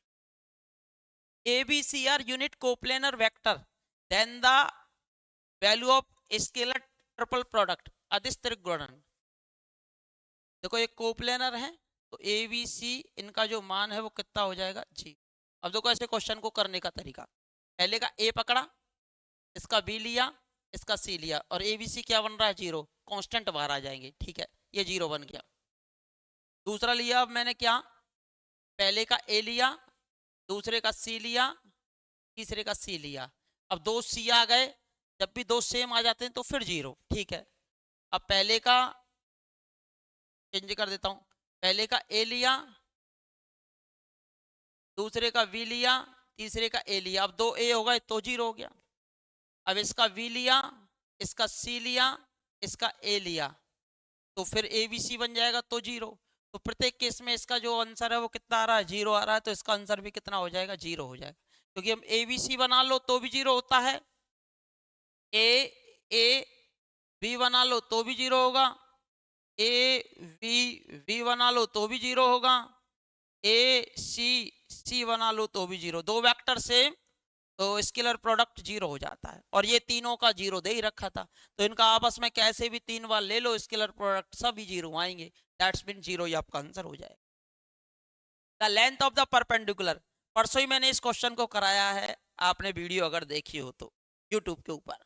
ABC are unit coplanar vector, then the value of scalar triple product अदिश गुणन। देखो ये कोप्लेनर है तो ABC इनका जो मान है वो कितना हो जाएगा, जी। अब देखो ऐसे क्वेश्चन को करने का तरीका, पहले का A पकड़ा, इसका B लिया, इसका C लिया, और ABC क्या बन रहा है, 0, कांस्टेंट बाहर आ जाएंगे, ठीक है, ये 0 बन गया। दूसरा लिया, अब मैंने क्या, पहले का A लिया, दूसरे का C लिया, तीसरे का C लिया। अब 2 C आ गए, जब भी 2 सेम आ जाते हैं तो फिर 0, ठीक है। अब पहले का चेंज कर देता हूं, पहले का A लिया, दूसरे का V लिया, तीसरे का A लिया। अब 2 A हो गए तो 0 हो गया। अब इसका V लिया, इसका C लिया, इसका A लिया, तो फिर ABC बन जाएगा तो 0। तो प्रत्येक केस में इसका जो आंसर है वो कितना आ रहा है, 0 आ रहा है। तो इसका आंसर भी कितना हो जाएगा, 0 हो जाएगा। क्योंकि हम ABC बना लो तो भी 0 होता है, A B बना लो तो भी 0 होगा, A V बना लो तो भी 0 होगा, AC बना लो तो भी 0। दो वेक्टर सेम तो स्केलर प्रोडक्ट 0 हो जाता है, और ये तीनों का 0 दे ही रखा था। तो इनका आपस में कैसे भी 3 बार ले लो स्केलर प्रोडक्ट, सभी 0 आएंगे। दैट्स मीन 0 ही आपका आंसर हो जाएगा। The length of the perpendicular, परसों ही मैंने इस क्वेश्चन को कराया है, आपने वीडियो अगर देखी हो तो यूट्यूब के ऊपर।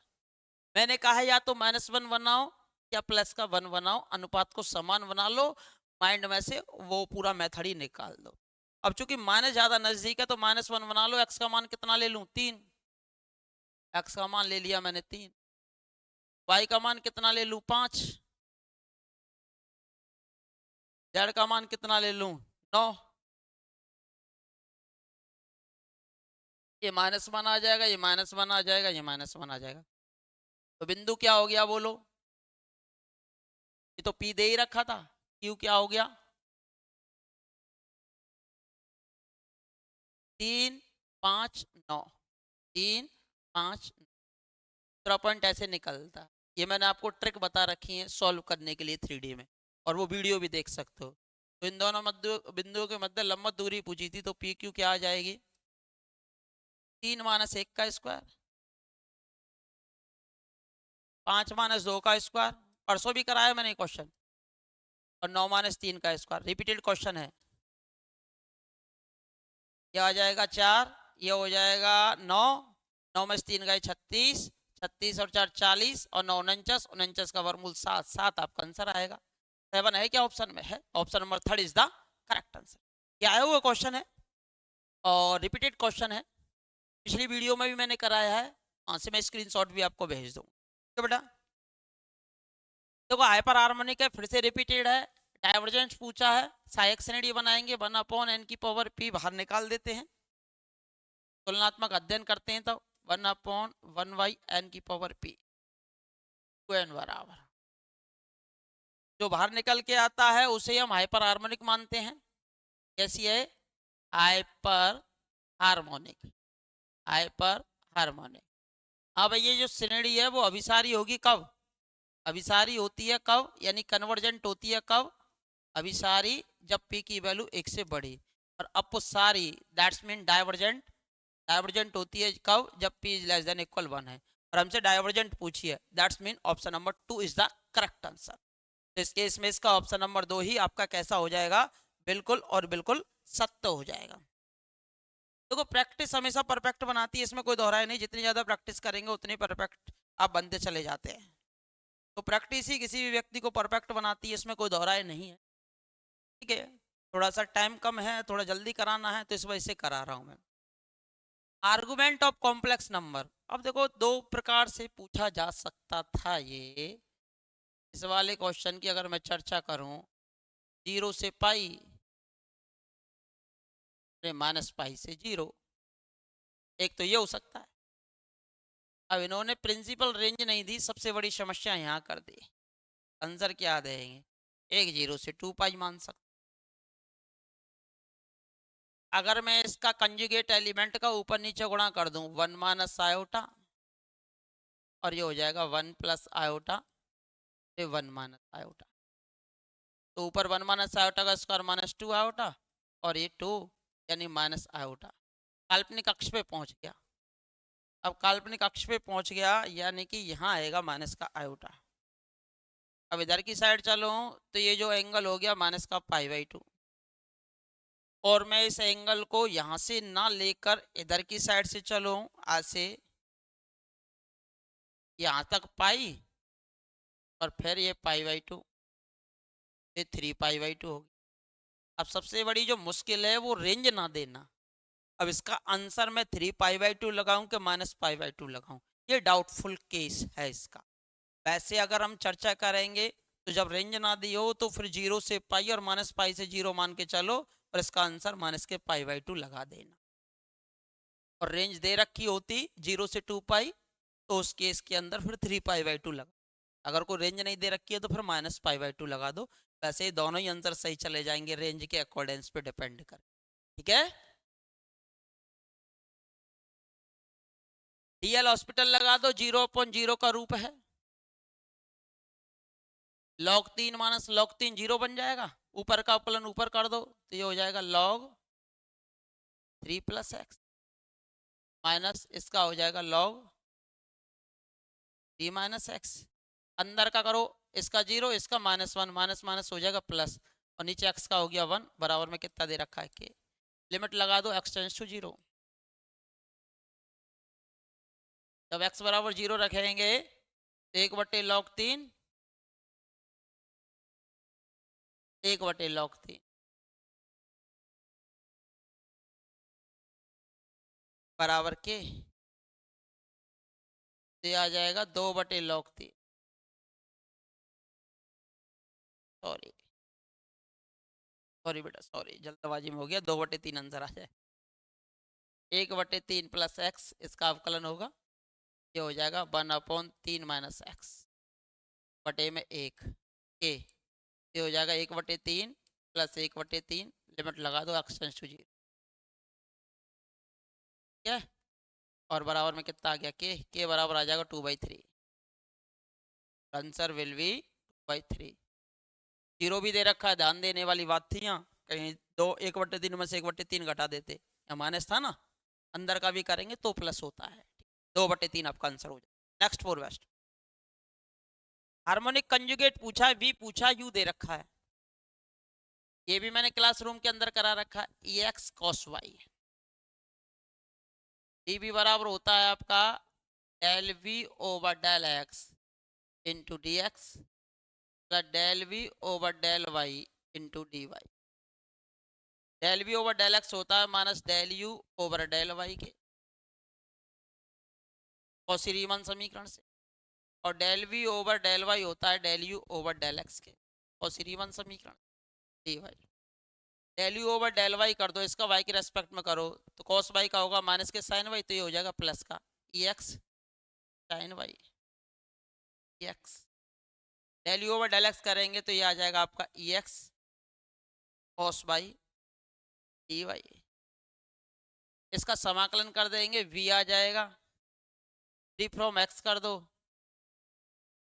मैंने कहा है या तो -1 बनाओ या प्लस का 1 बनाओ, अनुपात को समान बना लो, माइंड में से वो पूरा मेथड ही निकाल दो। अब चूंकि माइनस ज्यादा नजदीक है तो -1 बना लो। एक्स का मान कितना ले लूं, 3, एक्स का मान ले लिया मैंने 3। वाई का मान कितना ले लूं, 5। जेड का मान कितना ले लूं, 9। ये -1 आ जाएगा, ये -1 आ जाएगा, ये -1 आ जाएगा। तो बिंदु क्या हो गया बोलो, ये तो पी दे ही रखा था, क्यू क्या हो गया, 3 5 9, 3 5। दूसरा पॉइंट ऐसे निकलता है। ये मैंने आपको ट्रिक बता रखी है सॉल्व करने के लिए 3D में, और वो वीडियो भी देख सकते हो। तो इन दोनों बिंदुओं के मध्य लंबवत दूरी पूछी थी, तो पी क्यू क्या आ जाएगी, 3 - 1 का स्क्वायर, 5 - 2 का स्क्वायर, परसों भी कराया मैंने क्वेश्चन, और 9 - 3 का स्क्वायर, रिपीटेड क्वेश्चन है। यह आ जाएगा 4, ये हो जाएगा 9, 9 में 3 गए 36, 36 और 4 40, और 9 49, 49 का वर्गमूल 7, 7 आपका आंसर आएगा। 7 है क्या ऑप्शन में, है, option number 3 is the correct answer. क्या है वो क्वेश्चन है, और रिपीटेड क्वेश्चन है, पिछली वीडियो में भी मैंने कराया है, वहां से मैं स्क्रीनशॉट भी आपको भेज दूँ। तो बेटा देखो हाइपर हार्मोनिक है, फिर से रिपीटेड है, डाइवर्जेंस पूछा है, सहायक श्रेणी बनाएंगे, 1/n की पावर p बाहर निकाल देते हैं, तुलनात्मक अध्ययन करते हैं, तो 1/1/n की पावर p, 2n बराबर, जो बाहर निकल के आता है उसे हम हाइपर हार्मोनिक मानते हैं। कैसी है, हाइपर हार्मोनिक, हाइपर हार्मोनिक। अब ये जो श्रेणी है वो अभिसारी होगी कब, अभिसारी होती है कब, यानी कन्वर्जेंट होती है कब, अभिसारी जब p की वैल्यू 1 से बड़ी। और अपसारी दैट्स मीन डाइवर्जेंट। डाइवर्जेंट होती है कब, जब p is less than equal 1 है, और हमसे डाइवर्जेंट पूछी है, that's mean option number 2 is the correct answer. तो इस केस में इसका ऑप्शन नंबर 2 ही आपका कैसा हो जाएगा, बिल्कुल और बिल्कुल सत्य हो जाएगा। देखो प्रैक्टिस हमेशा परफेक्ट बनाती है, इसमें कोई दोहराई नहीं, जितनी ज्यादा प्रैक्टिस करेंगे उतनी परफेक्ट आप बनते चले जाते हैं। तो प्रैक्टिस ही किसी भी व्यक्ति को परफेक्ट बनाती है, इसमें कोई दोहराई नहीं है। ठीक है, थोड़ा सा टाइम कम है, थोड़ा जल्दी कराना है, तो इस वजह से करा रहा हूं मैं। आर्गुमेंट ऑफ कॉम्प्लेक्स नंबर, अब देखो दो प्रकार से पूछा जा सकता था ये। इस वाले क्वेश्चन की अगर मैं चर्चा करूं, 0 से पाई, माइनस पाई से 0, एक तो ये हो सकता है। अब इन्होंने प्रिंसिपल रेंज नहीं दी, सबसे बड़ी समस्या यहाँ कर दी। आंसर क्या देंगे, एक 0 से 2 पाई मान सकते। अगर मैं इसका कंजुगेट एलिमेंट का ऊपर नीचे गुणा कर दूं, 1 माइनस आयोटा, और ये हो जाएगा 1 प्लस आयोटा, 1 माइनस आयोटा। तो ऊपर 1 माइनस आयोटा का स्क्वायर माइनस 2 आयोटा, और ये 2 यानी माइनस आयोटा। काल्पनिक अक्ष पे पहुंच गया। अब काल्पनिक अक्ष पे पहुंच गया यानी कि यहाँ आएगा माइनस का आयोटा। अब इधर की साइड चलो तो ये जो एंगल हो गया माइनस का π/2, और मैं इस एंगल को यहाँ से ना लेकर इधर की साइड से चलो, ऐसे यहाँ तक पाई, और फिर ये π/2, ये 3π/2 होगी। अब सबसे बड़ी जो मुश्किल है वो रेंज ना देना। अब इसका आंसर मैं 3π/2 लगाऊं कि माइनस π/2 लगाऊं, ये डाउटफुल केस है इसका। वैसे अगर हम चर्चा करेंगे तो जब रेंज ना दी हो तो फिर 0 से पाई और माइनस पाई से 0 मान के चलो, और इसका आंसर माइनस के π/2 लगा देना। और रेंज दे रखी होती 0 से 2 पाई, तो उस केस के अंदर फिर 3π/2 लगा। अगर कोई रेंज नहीं दे रखी है तो फिर माइनस π/2 लगा दो। वैसे ही दोनों ही आंसर सही चले जाएंगे, रेंज के अकॉर्डेंस पे डिपेंड कर। ठीक है, डीएल हॉस्पिटल लगा दो, 0/0 का रूप है, log 3 माइनस log 3 0 बन जाएगा। ऊपर का अपलन ऊपर कर दो तो ये हो जाएगा log 3 प्लस एक्स, माइनस इसका हो जाएगा log 3 माइनस एक्स। अंदर का करो, इसका 0, इसका -1, माइनस माइनस हो जाएगा प्लस, और नीचे एक्स का हो गया 1, बराबर में कितना दे रखा है के। लिमिट लगा दो x टेंड्स टू 0। जब x बराबर 0 रखेंगे तो 1/log 3, 1/log 3 बराबर के, तो ये आ जाएगा 2/log 3। सॉरी सॉरी बेटा सॉरी, जल्दबाजी में हो गया, 2/3 आंसर आ जाए। 1/3 प्लस एक्स, इसका अवकलन होगा, ये हो जाएगा 1/3 माइनस एक्स बटे में 1 के, ये हो जाएगा 1/3 प्लस 1/3, लिमिट लगा दो x टेंड्स टू 0। ठीक है, और बराबर में कितना आ गया के बराबर आ जाएगा 2/3। Answer will be 2/3। 0 भी दे रखा है, ध्यान देने वाली बात थी यहाँ, कहीं 1/3 में से 1/3 घटा देते, यहाँ माइनस था ना, अंदर का भी करेंगे तो प्लस होता है। 2/3 आपका आंसर हो जाए। Next for west, harmonic conjugate पूछा है, v पूछा, u दे रखा है। ये भी मैंने क्लासरूम के अंदर करा रखा है, ex cos y। dv बराबर होता है आपका del v over del x into d x plus del v over del y into d y. del v over del x होता है minus del u over del y के Cauchy Riemann समीकरण से, और del v over del y होता है del u over del x के Cauchy Riemann समीकरण dy। del u over del y कर दो, इसका y के रेस्पेक्ट में करो तो cos y का होगा माइनस के sin y, तो ये हो जाएगा प्लस का ex sin y ex। del u over del x करेंगे तो ये आ जाएगा आपका ex cos y dy। इसका समाकलन कर देंगे, v आ जाएगा, फ्री फ्रॉम x कर दो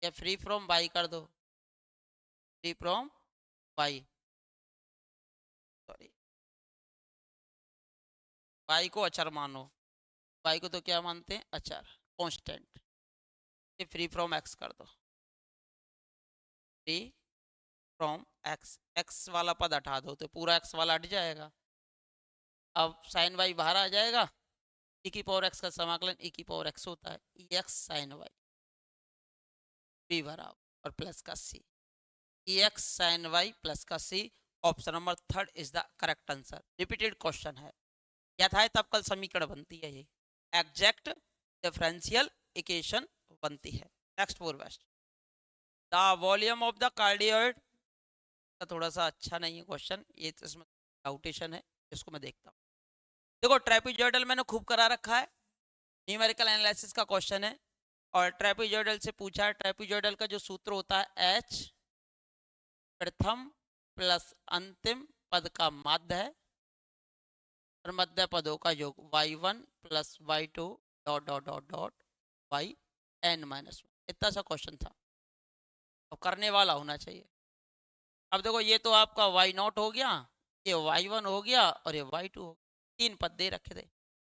या फ्री फ्रॉम y कर दो, free from y, sorry y को अचर मानो, y को तो क्या मानते हैं, अचर, कांस्टेंट। ये फ्री फ्रॉम x कर दो, फ्री फ्रॉम x, x वाला पद हटा दो तो पूरा x वाला हट जाएगा। अब साइन y बाहर आ जाएगा, e की पावर x का समाकलन e की पावर x होता है, ex साइन y, b बराबर और प्लस का c, ex sine y plus का c। Option number third is the correct answer. Repeated question है, यथाय तब कल समीकरण बनती है, ये एग्जैक्ट डिफरेंशियल इक्वेशन बनती है। Next four best, the volume of the cardioid का थोड़ा सा अच्छा नहीं है क्वेश्चन, ये तो इसमें डाउटेशन है, इसको मैं देखता हूँ। देखो ट्रेपीजॉइडल मैंने खूब करा रखा है, न्यूमेरिकल एनालिसिस का क्वेश्चन है, और ट्रेपीजॉइडल से पूछा है, ट्रेपीजॉइडल का जो सूत्र होता है h प्रथम प्लस अंतिम पद का माध्य है और मध्य पदों का योग y1 plus y2 dot dot dot dot yn-1। इतना सा क्वेश्चन था, अब करने वाला होना चाहिए। अब देखो ये तो आपका y0 हो गया, ये y1 हो गया और ये y2 हो गया, तीन पद दे रखे थे।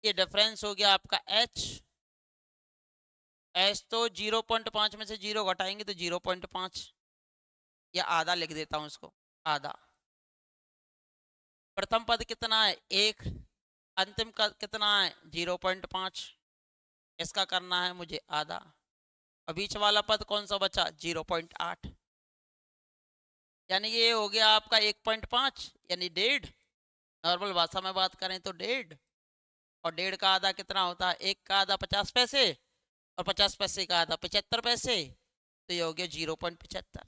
ये डिफरेंस हो गया आपका h तो 0.5 में से 0 घटाएंगे तो 0.5, या आधा लिख देता हूं इसको, आधा। प्रथम पद कितना है 1, अंतिम का कितना है 0.5, इसका करना है मुझे आधा, और बीच वाला पद कौन सा बचा 0.8, यानी ये हो गया आपका 1.5 यानी 1.5। नॉर्मल भाषा में बात करें तो 1.5, और 1.5 का आधा कितना होता है, 1 का आधा 50 पैसे और 50 पैसे का आधा 75 पैसे, तो ये हो गया 0.75,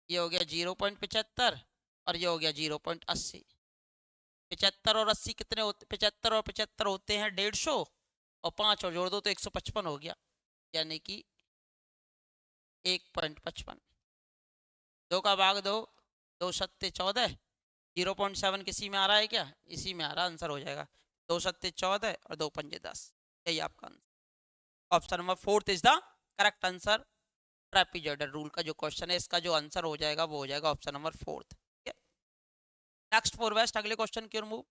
ये हो गया 0.75 और ये हो गया 0.80। 75 और 80 कितने होते, 75 और 75 होते हैं 150, और 5 और जोड़ दो तो 155 हो गया, यानी कि 1.55। 2 का भाग 2, 2 सत्ते 14, 0.7 किसी में आ रहा है क्या, इसी में आ रहा, आंसर हो जाएगा 2 सत्ते 14 और 2 पंजे 10, यही आपका answer. Option number fourth is the correct answer. Trapezoidal rule का जो क्वेश्चन है इसका जो आंसर हो जाएगा वो हो जाएगा option number fourth. Next for west, अगले क्वेश्चन की ओर move.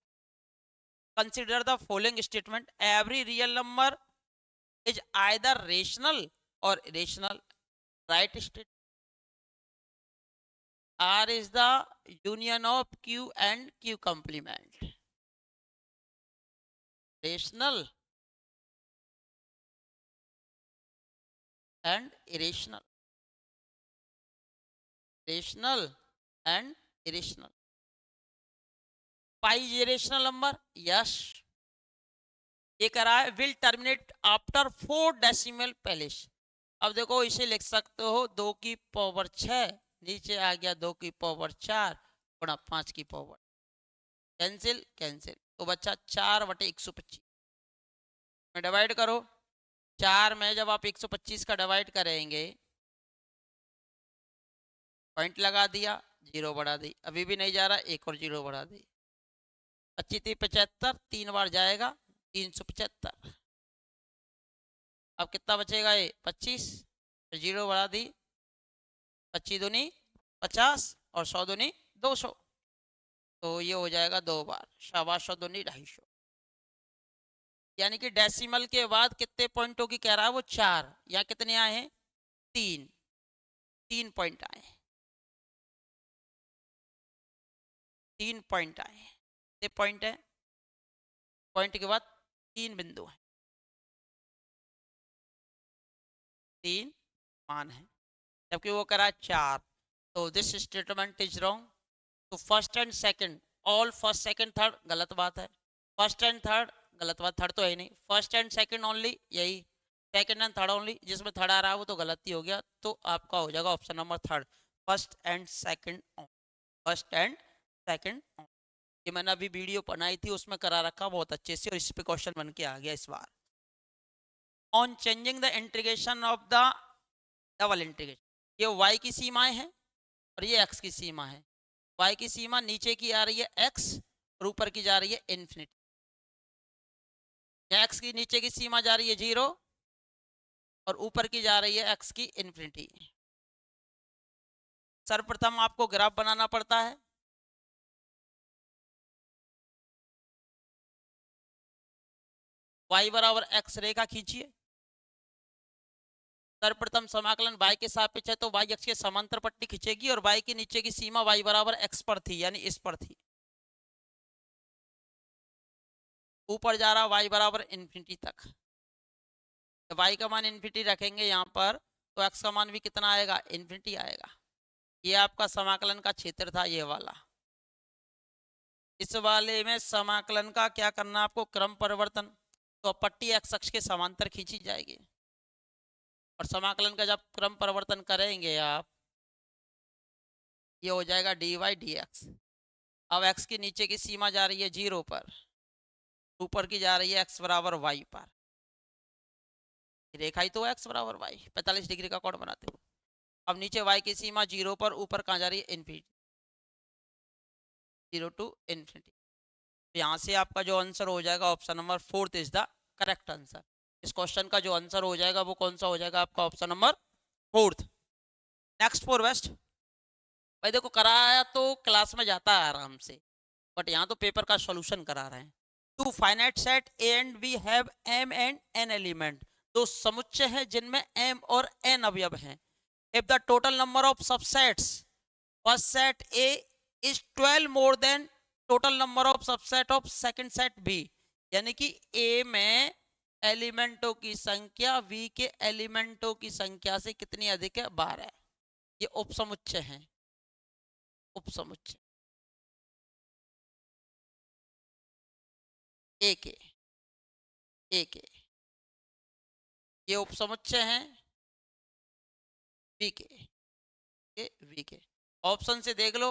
Consider the following statement, every real number is either rational और irrational. Right state, R is the union of Q and Q complement. Rational and irrational. Rational and irrational. Pi is irrational number? Yes. ये करा है will terminate after 4 decimal place. अब देखो इसे लिख सकते हो 2 की पावर 6, नीचे आ गया 2 की पावर 4 गुणा 5 की पावर, कैंसिल कैंसिल, तो बच्चा 4/125 में डिवाइड करो। 4 में जब आप 125 का डिवाइड करेंगे, पॉइंट लगा दिया, 0 बढ़ा दी, अभी भी नहीं जा रहा, एक और 0 बढ़ा दी, 25 75, 3 बार जाएगा 375। अब कितना बचेगा, ये 25, 0 बढ़ा दी, 25 दूनी 50 और 100 दूनी 200, तो ये हो जाएगा 2 बार, शाबाश, 100 दूनी 250, यानी कि डेसिमल के बाद कितने पॉइंटों की कह रहा है वो 4, यहाँ कितने आए हैं 3, 3 पॉइंट आए, 3 पॉइंट आए, ये पॉइंट है, पॉइंट के बाद 3 बिंदु हैं, 3 मान है, जबकि वो करा 4, तो दिस स्टेटमेंट इज रॉन्ग। तो first and second, all first second third गलत बात है, फर्स्ट एंड थर्ड गलत बात, थर्ड तो है नहीं, फर्स्ट एंड सेकंड ओनली, यही सेकंड एंड थर्ड ओनली, जिसमें थर्ड आ रहा है वो तो गलती हो गया, तो आपका हो जाएगा option number third, first and second, first and second. ये मैंने अभी वीडियो बनाई थी उसमें करा रखा बहुत अच्छे से, और इस पे क्वेश्चन बन के आ गया इस बार। On changing the integration of the double integration, ये y की सीमाएं हैं और ये x की सीमा है, y की सीमा नीचे की आ रही है x और ऊपर की जा रही है इन्फिनिटी, x की नीचे की सीमा जा रही है 0 और ऊपर की जा रही है x की इन्फिनिटी। सर्वप्रथम आपको ग्राफ बनाना पड़ता है, y बराबर x रेखा खींचिए। सर्वप्रथम समाकलन y के सापेक्ष है तो y अक्ष के समांतर पट्टी खींचेगी और y के नीचे की सीमा y बराबर x पर थी, यानी इस पर थी। ऊपर जा रहा y बराबर इन्फिनिटी तक। y का मान इन्फिनिटी रखेंगे यहाँ पर तो x का मान भी कितना आएगा, इन्फिनिटी आएगा। ये आपका समाकलन का क्षेत्र था, ये वाला। इस वाले में समाकलन का क्या करना आपको, क्रम परिवर्तन। तो पट्टी x अक्ष के समांतर खींची जाएगी और समाकलन का जब क्रम परिवर्तन करेंगे आप, ये हो जाएगा dy dx। अब x के नीचे की सीमा जा रही है 0 पर, ऊपर की जा रही है x बराबर y पर। रेखा ही तो x बराबर y, 45 डिग्री का कोण बनाते हो। अब नीचे y की सीमा 0 पर, ऊपर कहाँ जा रही है, इन्फिनिटी, 0 टू इन्फिनिटी। यहाँ से आपका जो आंसर हो जाएगा option number 4 is the correct answer. इस क्वेश्चन का जो आंसर हो जाएगा वो कौन सा हो जाएगा आपका, option number 4। Next for west. भाई देखो, कराया तो क्लास में जाता है आराम से, बट यहाँ तो पेपर का सॉल्यूशन करा रहे हैं। Two finite set A and B have m and n element. दो समुच्चय हैं जिनमें m और n अवयव हैं। If the total number of subsets first set A is 12 more than total number of subset of second set B, यानी कि A में एलिमेंटों की संख्या V के एलिमेंटों की संख्या से कितनी अधिक है, 12। ये उपसमुच्चय हैं, उपसमुच्चय A के, ये उपसमुच्चय हैं V के। ऑप्शन से देख लो।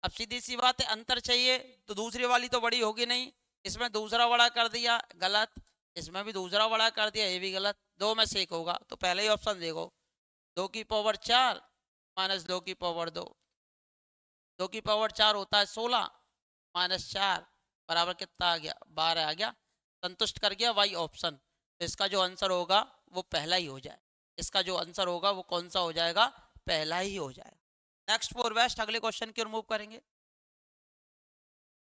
अब सीधी सी बात है, अंतर चाहिए तो दूसरी वाली तो बड़ी होगी नहीं, इसमें दूसरा बड़ा कर दिया, गलत। इसमें भी दूसरा बड़ा कर दिया, ये भी गलत। दो में से एक होगा, तो पहले ही ऑप्शन देखो। 2 की पावर 4 माइनस 2 की पावर 2, 2 की पावर 4 होता है 16 माइनस 4 बराबर कितना आ गया, 12 आ गया। संतुष्ट कर गया वाई ऑप्शन। तो इसका जो आंसर होगा वो पहला ही हो जाए। इसका जो आंसर होगा वो कौन सा हो जाएगा, पहला ही हो जाएगा। नेक्स्ट फॉर वेस्ट, अगले क्वेश्चन की ओर मूव करेंगे।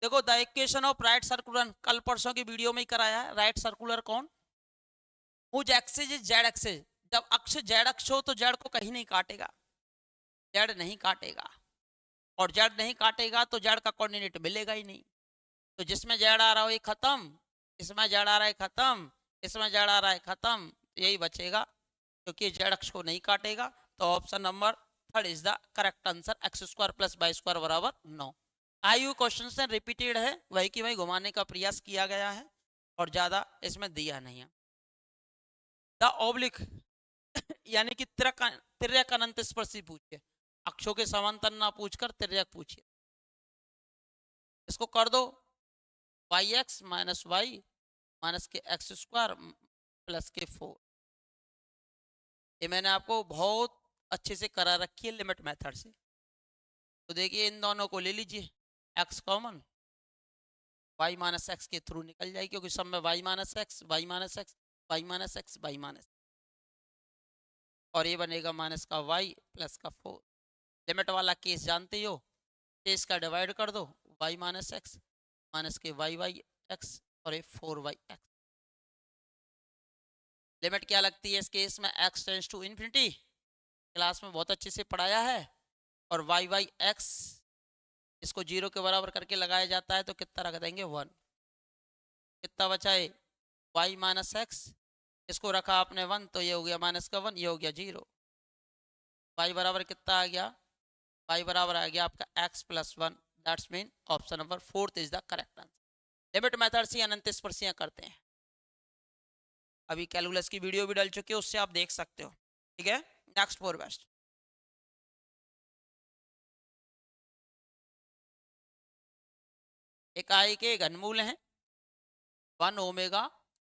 देखो, the equation of right circular, कल परसों की वीडियो में ही कराया है। Right circular cone, whose axis is z axis. जब अक्ष जेड अक्ष हो तो जेड को कहीं नहीं काटेगा, जेड नहीं काटेगा, और जेड नहीं काटेगा तो जेड का कोऑर्डिनेट मिलेगा ही नहीं। तो जिसमें जेड आ रहा हो ये खत्म, इसमें जेड आ रहा है खत्म, इसमें जेड आ रहा है खत्म, यही बचेगा क्योंकि जेड अक्ष को नहीं काटेगा। तो option number 3 is the correct answer. X square plus y square बराबर 9। आयु क्वेश्चन से रिपीटेड है, वही की वही घुमाने का प्रयास किया गया है और ज्यादा इसमें दिया नहीं है। द ऑब्लिक यानी कि तिर्यक अनंत स्पर्शी पूछिए, अक्षों के समांतर ना पूछकर तिर्यक पूछिए। इसको कर दो y x minus y minus k x square plus k 4। ये मैंने आपको बहुत अच्छे से करा रखी है लिमिट मेथड से। तो देखिए, इन दोनों को ले लीजिए, x common, y minus x के थ्रू निकल जाएगी क्योंकि सब में y minus x, y minus x, y minus x, y minus, और ये बनेगा माइनस का वाई प्लस का 4। लिमिट वाला केस जानते हो, केस का डिवाइड कर दो, वाई माइनस एक्स माइनस के वाई वाई एक्स और ये 4y एक्स। लिमिट क्या लगती है इस केस में, x tends to infinity, class में बहुत अच्छे से पढ़ाया है। और वाई वाई एक्स इसको 0 के बराबर करके लगाया जाता है, तो कितना रख देंगे 1। कितना बचा है, y माइनस एक्स, इसको रखा आपने 1 तो ये हो गया माइनस का 1, ये हो गया 0। y बराबर कितना आ गया, y बराबर आ गया आपका x plus 1। That's mean option number 4 is the correct answer. Limit method से अनंत स्पर्शियां करते हैं। अभी कैलकुलस की वीडियो भी डाल चुकी है, उससे आप देख सकते हो। ठीक है, नेक्स्ट फॉर बेस्ट। इकाई के घनमूल हैं 1 ओमेगा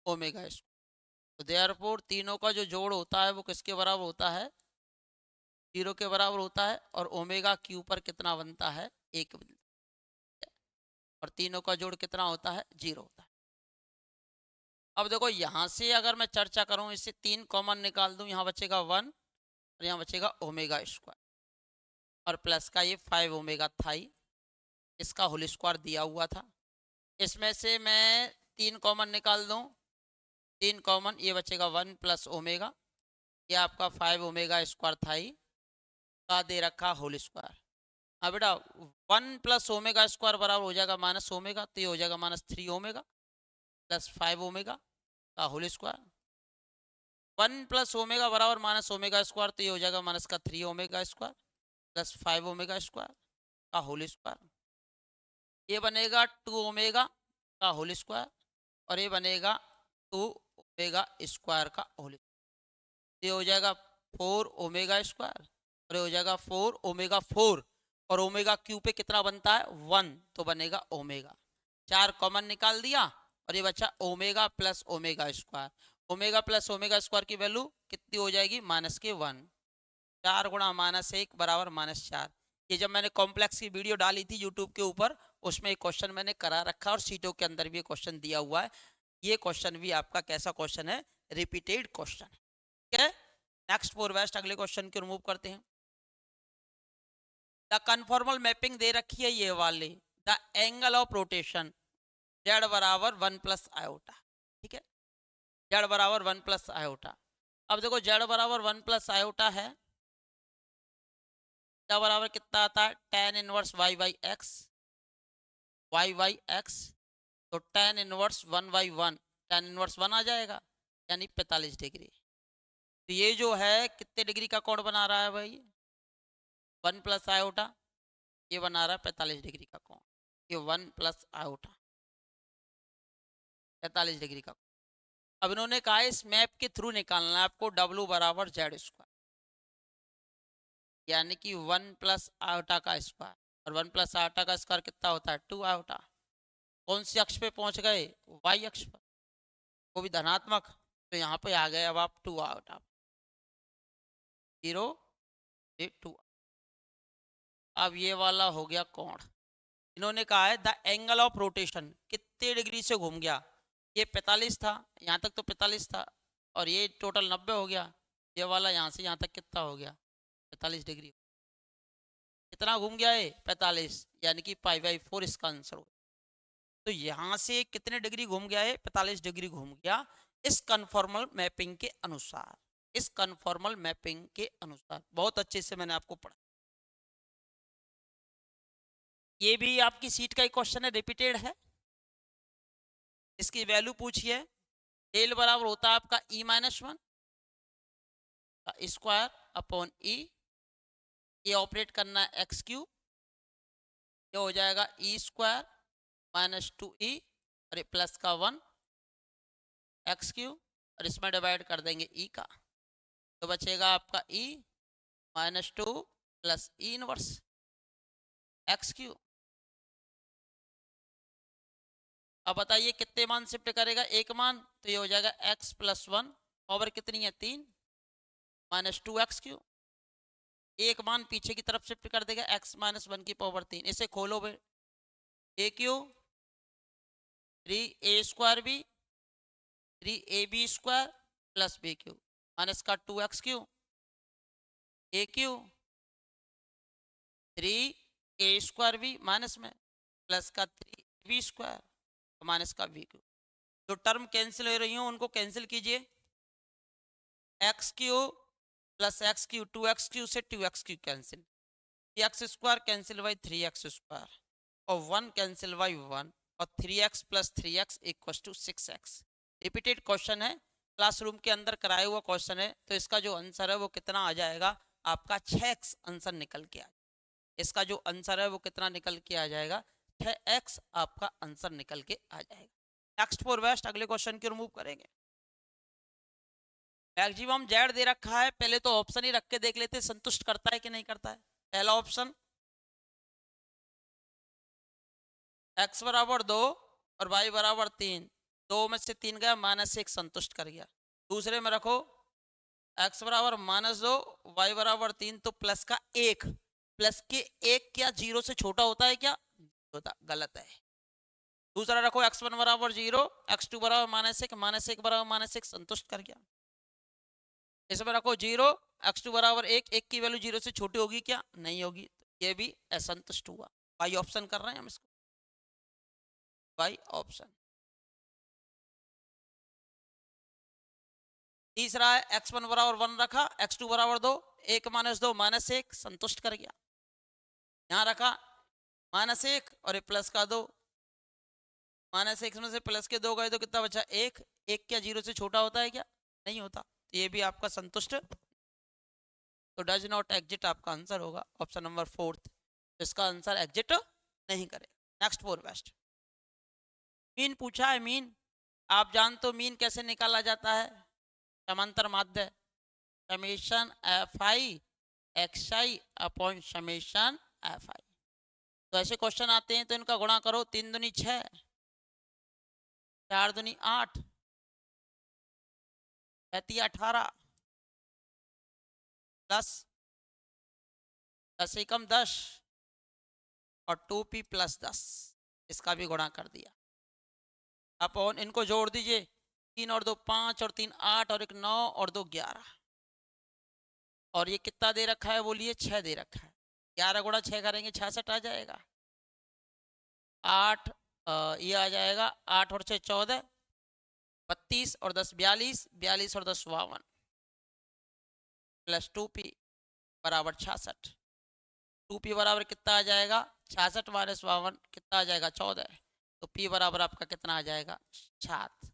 ओमेगा स्क्वायर। तो देयरफॉर तीनों का जो जोड़ होता है वो किसके बराबर होता है, 0 के बराबर होता है। और ओमेगा क्यू पर कितना बनता है, 1 बनता है। और तीनों का जोड़ कितना होता है, 0 होता है। अब देखो, यहां से अगर मैं चर्चा करूं, इससे 3 कॉमन निकाल दूं, यहाँ बचेगा 1 और यहाँ बचेगा ओमेगा स्क्वायर, और प्लस का ये 5 ओमेगा था ही, इसका होल स्क्वायर दिया हुआ था। इसमें से मैं 3 कॉमन निकाल दूं 3 कॉमन, ये बचेगा 1 प्लस ओमेगा, ये आपका 5 ओमेगा स्क्वायर था ही का दे रखा होल स्क्वायर। हाँ बेटा, 1 प्लस ओमेगा स्क्वायर बराबर हो जाएगा माइनस ओमेगा, तो ये हो जाएगा माइनस 3 ओमेगा प्लस 5 ओमेगा का होल स्क्वायर। 1 प्लस ओमेगा बराबर माइनस ओमेगा स्क्वायर, तो ये हो जाएगा माइनस का 3 omega square plus 5 omega square का होल स्क्वायर। ये बनेगा 2 ओमेगा का होल स्क्वायर और ये बनेगा 2 ओमेगा स्क्वायर का होल। ये हो जाएगा 4 ओमेगा स्क्वायर और ये हो जाएगा 4 ओमेगा 4 और ओमेगा क्यू पे कितना बनता है 1, तो बनेगा ओमेगा। 4 कॉमन निकाल दिया और ये बचा omega plus omega square. Omega plus omega square की वैल्यू कितनी हो जाएगी माइनस के 1। 4 गुणा माइनस 1 बराबर माइनस 4। ये जब मैंने कॉम्प्लेक्स की वीडियो डाली थी यूट्यूब के ऊपर, उसमें एक क्वेश्चन मैंने करा रखा और सीटों के अंदर भी ये क्वेश्चन दिया हुआ है। ये क्वेश्चन भी आपका कैसा क्वेश्चन है, रिपीटेड क्वेश्चन है। ठीक है, नेक्स्ट फॉर वेस्ट अगले क्वेश्चन को रिमूव करते हैं। द कन्फॉर्मल मैपिंग दे रखी है ये वाली, the angle of rotation Z बराबर 1 प्लस आयोटा। ठीक है, जेड बराबर 1 प्लस आयोटा। अब देखो जेड बराबर 1 प्लस आयोटा है, जेड बराबर कितना आता है tan inverse y by x, y by x, तो tan inverse 1 by 1, tan inverse 1 आ जाएगा यानी 45 डिग्री। तो ये जो है कितने डिग्री का कोण बना रहा है भाई, 1 प्लस आयोटा, ये बना रहा है 45 डिग्री का कोण। ये 1 प्लस आयोटा 45 डिग्री का। अब इन्होंने कहा इस मैप के थ्रू निकालना है आपको W बराबर जेड स्क्वायर, यानी कि 1 प्लस आयोटा का स्क्वायर, और 1 प्लस आयोटा का स्क्वायर कितना होता है 2 आयोटा। कौन सी अक्ष पे पहुंच गए, वाई अक्ष पर, वो भी धनात्मक, तो यहाँ पे आ गए अब आप 2 आयोटा, 0 2। अब ये वाला हो गया कोण। इन्होंने कहा है द एंगल ऑफ रोटेशन कितने डिग्री से घूम गया, ये 45 था, यहाँ तक तो 45 था और ये टोटल 90 हो गया। ये वाला यहाँ से यहाँ तक कितना हो गया 45 डिग्री। कितना घूम गया है 45, यानी कि पाई बाई 4 इसका आंसर हो। तो यहाँ से कितने डिग्री घूम गया है 45 डिग्री घूम गया इस कन्फॉर्मल मैपिंग के अनुसार, इस कन्फॉर्मल मैपिंग के अनुसार। बहुत अच्छे से मैंने आपको पढ़ा। ये भी आपकी सीट का एक क्वेश्चन है, रिपीटेड है। इसकी वैल्यू पूछिए, डेल बराबर होता है आपका ई माइनस 1 का स्क्वायर अपॉन ई, ये ऑपरेट करना है एक्स क्यू, ये हो जाएगा ई स्क्वायर माइनस 2e और ये प्लस का 1 एक्स क्यू और इसमें डिवाइड कर देंगे ई का, तो बचेगा आपका e minus 2 plus e inverse x cube. अब बताइए कितने मान शिफ्ट करेगा, एक मान, तो ये हो जाएगा x प्लस 1 पावर कितनी है 3 माइनस 2 एक्स क्यू। एक मान पीछे की तरफ शिफ्ट कर देगा x माइनस 1 की पावर 3। इसे खोलो बे, a cube 3a square b 3ab square plus b cube minus का 2x cube a cube 3a square b minus में प्लस का 3b स्क्वायर माइनस का बी क्यू। जो टर्म कैंसिल हो रही हूँ उनको कैंसिल कीजिए, x cube plus x cube 2x cube से 2x cube cancel, 3x square cancel by 3x square और 1 कैंसिल बाई 1 और 3x plus 3x equal to 6x। Repeated question है, क्लासरूम के अंदर कराया हुआ क्वेश्चन है, तो इसका जो आंसर है वो कितना आ जाएगा आपका 6x आंसर निकल के आ जाएगा। इसका जो आंसर है वो कितना निकल के आ जाएगा 6x आपका आंसर निकल के आ जाएगा। नेक्स्ट फॉर वेस्ट अगले क्वेश्चन को रिमूव करेंगे। मैक्सिमम जेड दे रखा है, पहले तो ऑप्शन ही रख के देख लेते संतुष्ट करता है कि नहीं करता है। पहला ऑप्शन x बराबर 2 और y बराबर 3, 2 में से 3 गया माइनस 1 संतुष्ट कर गया। दूसरे में रखो x बराबर -2 y बराबर 3, तो प्लस का 1, प्लस के 1 क्या 0 से छोटा होता है क्या, होता, गलत है। दूसरा रखो x1 बराबर 0 x2 बराबर -1 -1 बराबर -1 संतुष्ट कर गया। इसमें रखो 0 x2 बराबर 1, 1 की वैल्यू 0 से छोटी होगी क्या, नहीं होगी, तो ये भी असंतुष्ट हुआ। बाई ऑप्शन कर रहे हैं हम इसको, बाई ऑप्शन। तीसरा है x1 बराबर 1 रखा, x2 बराबर 2, 1 - 2 -1 संतुष्ट कर गया। यहाँ रखा -1 और ये प्लस का 2, -1 में से प्लस के 2 गए तो कितना बचा 1। 1 क्या 0 से छोटा होता है क्या? नहीं होता। तो ये भी आपका संतुष्ट, तो डज नॉट एग्जिट आपका आंसर होगा ऑप्शन नंबर 4। इसका आंसर एग्जिट नहीं करेगा। Next 4 best. मीन पूछा है। मीन आप जानते हो मीन कैसे निकाला जाता है? समांतर माध्य summation F I x I upon summation F I. तो ऐसे क्वेश्चन आते हैं तो इनका गुणा करो, 3 दूनी 6, 4 दूनी 8, 18 प्लस 10 एकम 10 और 2p + 10, इसका भी गुणा कर दिया। अपॉन इनको जोड़ दीजिए, 3 और 2 5 और 3 8 और 1 9 और 2 11, और ये कितना दे रखा है बोलिए? 6 दे रखा है। 11 गुणा 6 करेंगे 66 आ जाएगा। 8 ये आ जाएगा 8 और 6 14, 32 और 10 42, 42 और 10 52 प्लस 2p बराबर 66। 2p बराबर कितना आ जाएगा? 66 - 52 कितना आ जाएगा? 14। तो p बराबर आपका कितना आ जाएगा? 7।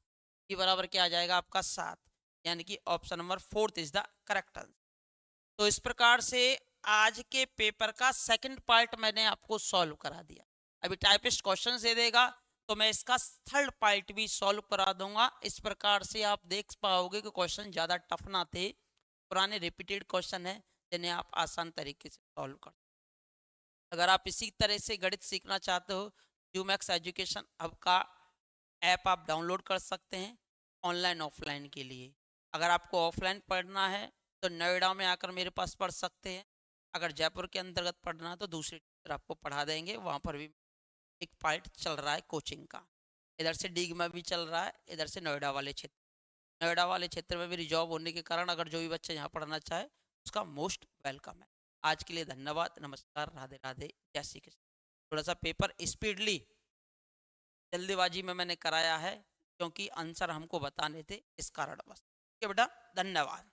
p बराबर क्या आ जाएगा आपका? 7। यानी कि option number 4 is the correct answer. तो इस प्रकार से आज के पेपर का सेकंड पार्ट मैंने आपको सॉल्व करा दिया। अभी टाइपिस्ट क्वेश्चन दे देगा तो मैं इसका थर्ड पार्ट भी सॉल्व करा दूंगा। इस प्रकार से आप देख पाओगे कि क्वेश्चन ज़्यादा टफ ना थे, पुराने रिपीटेड क्वेश्चन है जिन्हें आप आसान तरीके से सॉल्व कर। अगर आप इसी तरह से गणित सीखना चाहते हो, यूमैक्स एजुकेशन हब का ऐप आप डाउनलोड कर सकते हैं ऑनलाइन ऑफलाइन के लिए। अगर आपको ऑफलाइन पढ़ना है तो नोएडा में आकर मेरे पास पढ़ सकते हैं। अगर जयपुर के अंतर्गत पढ़ना है तो दूसरी टीचर आपको पढ़ा देंगे। वहाँ पर भी एक पार्ट चल रहा है कोचिंग का। इधर से डीग में भी चल रहा है, इधर से नोएडा वाले क्षेत्र, नोएडा वाले क्षेत्र में भी रिजॉब होने के कारण अगर जो भी बच्चे यहाँ पढ़ना चाहे उसका मोस्ट वेलकम है। आज के लिए धन्यवाद, नमस्कार, राधे राधे, जय श्री कृष्ण। थोड़ा सा पेपर स्पीडली जल्दीबाजी में मैंने कराया है क्योंकि आंसर हमको बताने थे, इस कारण बस। बेटा धन्यवाद।